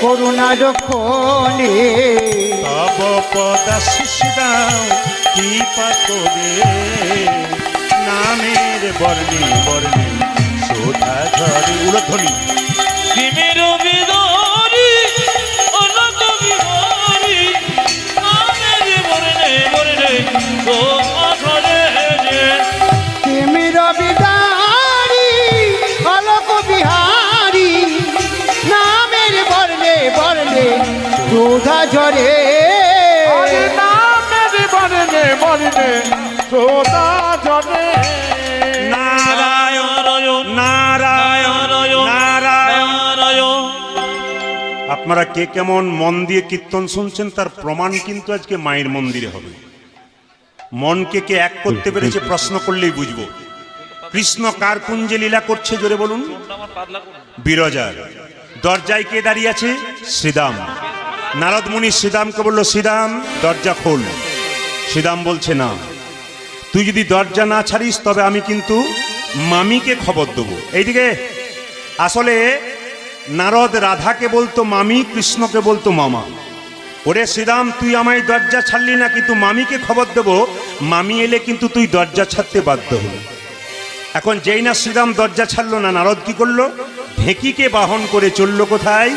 [SPEAKER 3] করুণার খনে
[SPEAKER 1] তব পদাশিস দাও কৃপা করে নামের বর্ণে বর্ণে শোধা ঝরে। উলধ্বনি
[SPEAKER 2] তিমির বিদারি অনন্ত বিহারি নামের বর্ণে বর্ণে শোধা ঝরে
[SPEAKER 3] তুমি রবিদারি অলোক বিহারি নামের বর্ণে বর্ণে সুধা ঝরে
[SPEAKER 4] নামের বর্ণে বর্ণে সোদা জনে
[SPEAKER 1] নারায়ণ
[SPEAKER 2] নারায়ণ
[SPEAKER 1] নারায়ণ নারায়ণ।
[SPEAKER 2] নারায়ণ
[SPEAKER 1] আপনারা কে কেমন মন দিয়ে কীর্তন শুনছেন তার প্রমাণ কিন্তু আজকে মায়ের মন্দিরে হবে। মনকে কে এক করতে পেরেছে প্রশ্ন করলেই বুঝবো। কৃষ্ণ কার কুঞ্জে লীলা করছে জোরে বলুন? বিরজার। দরজায় কে দাঁড়িয়ে আছে? শ্রীদাম। নারদ মুনি শ্রীদামকে বলল, শ্রীদাম দরজা খোল। শ্রীদাম বলছে না, তুই যদি দরজা না ছাড়িস তবে আমি কিন্তু মামিকে খবর দেবো। এইদিকে আসলে নারদ রাধাকে বলতো মামি, কৃষ্ণকে বলতো মামা। ওরে শ্রীরাম, তুই আমায় দরজা ছাড়লি না, কিন্তু মামিকে খবর দেব, মামি এলে কিন্তু তুই দরজা ছাড়তে বাধ্য হলি। এখন যেই না শ্রীরাম দরজা ছাড়লো না, নারদ কি করলো? ঢেঁকিকে বাহন করে চললো কোথায়?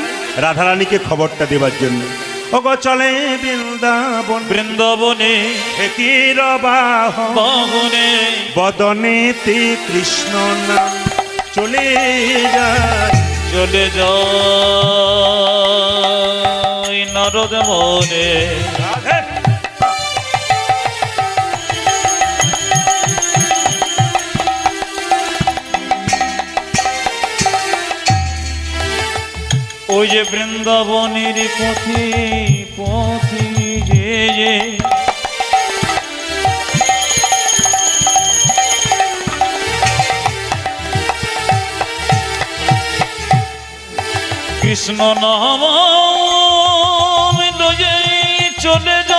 [SPEAKER 1] রাধারানীকে খবরটা দেবার জন্য। ওগো চলে বৃন্দাবন
[SPEAKER 2] বৃন্দাবনে
[SPEAKER 1] ঢেঁকির বাহন
[SPEAKER 2] বাহনে
[SPEAKER 1] বদনেতে কৃষ্ণ নাম চলে যায়।
[SPEAKER 2] চলে যায় নারদ মনে
[SPEAKER 1] রাধে।
[SPEAKER 2] ওই যে বৃন্দাবনের পথে পথে যে কৃষ্ণ নাম লয়ে চলে যা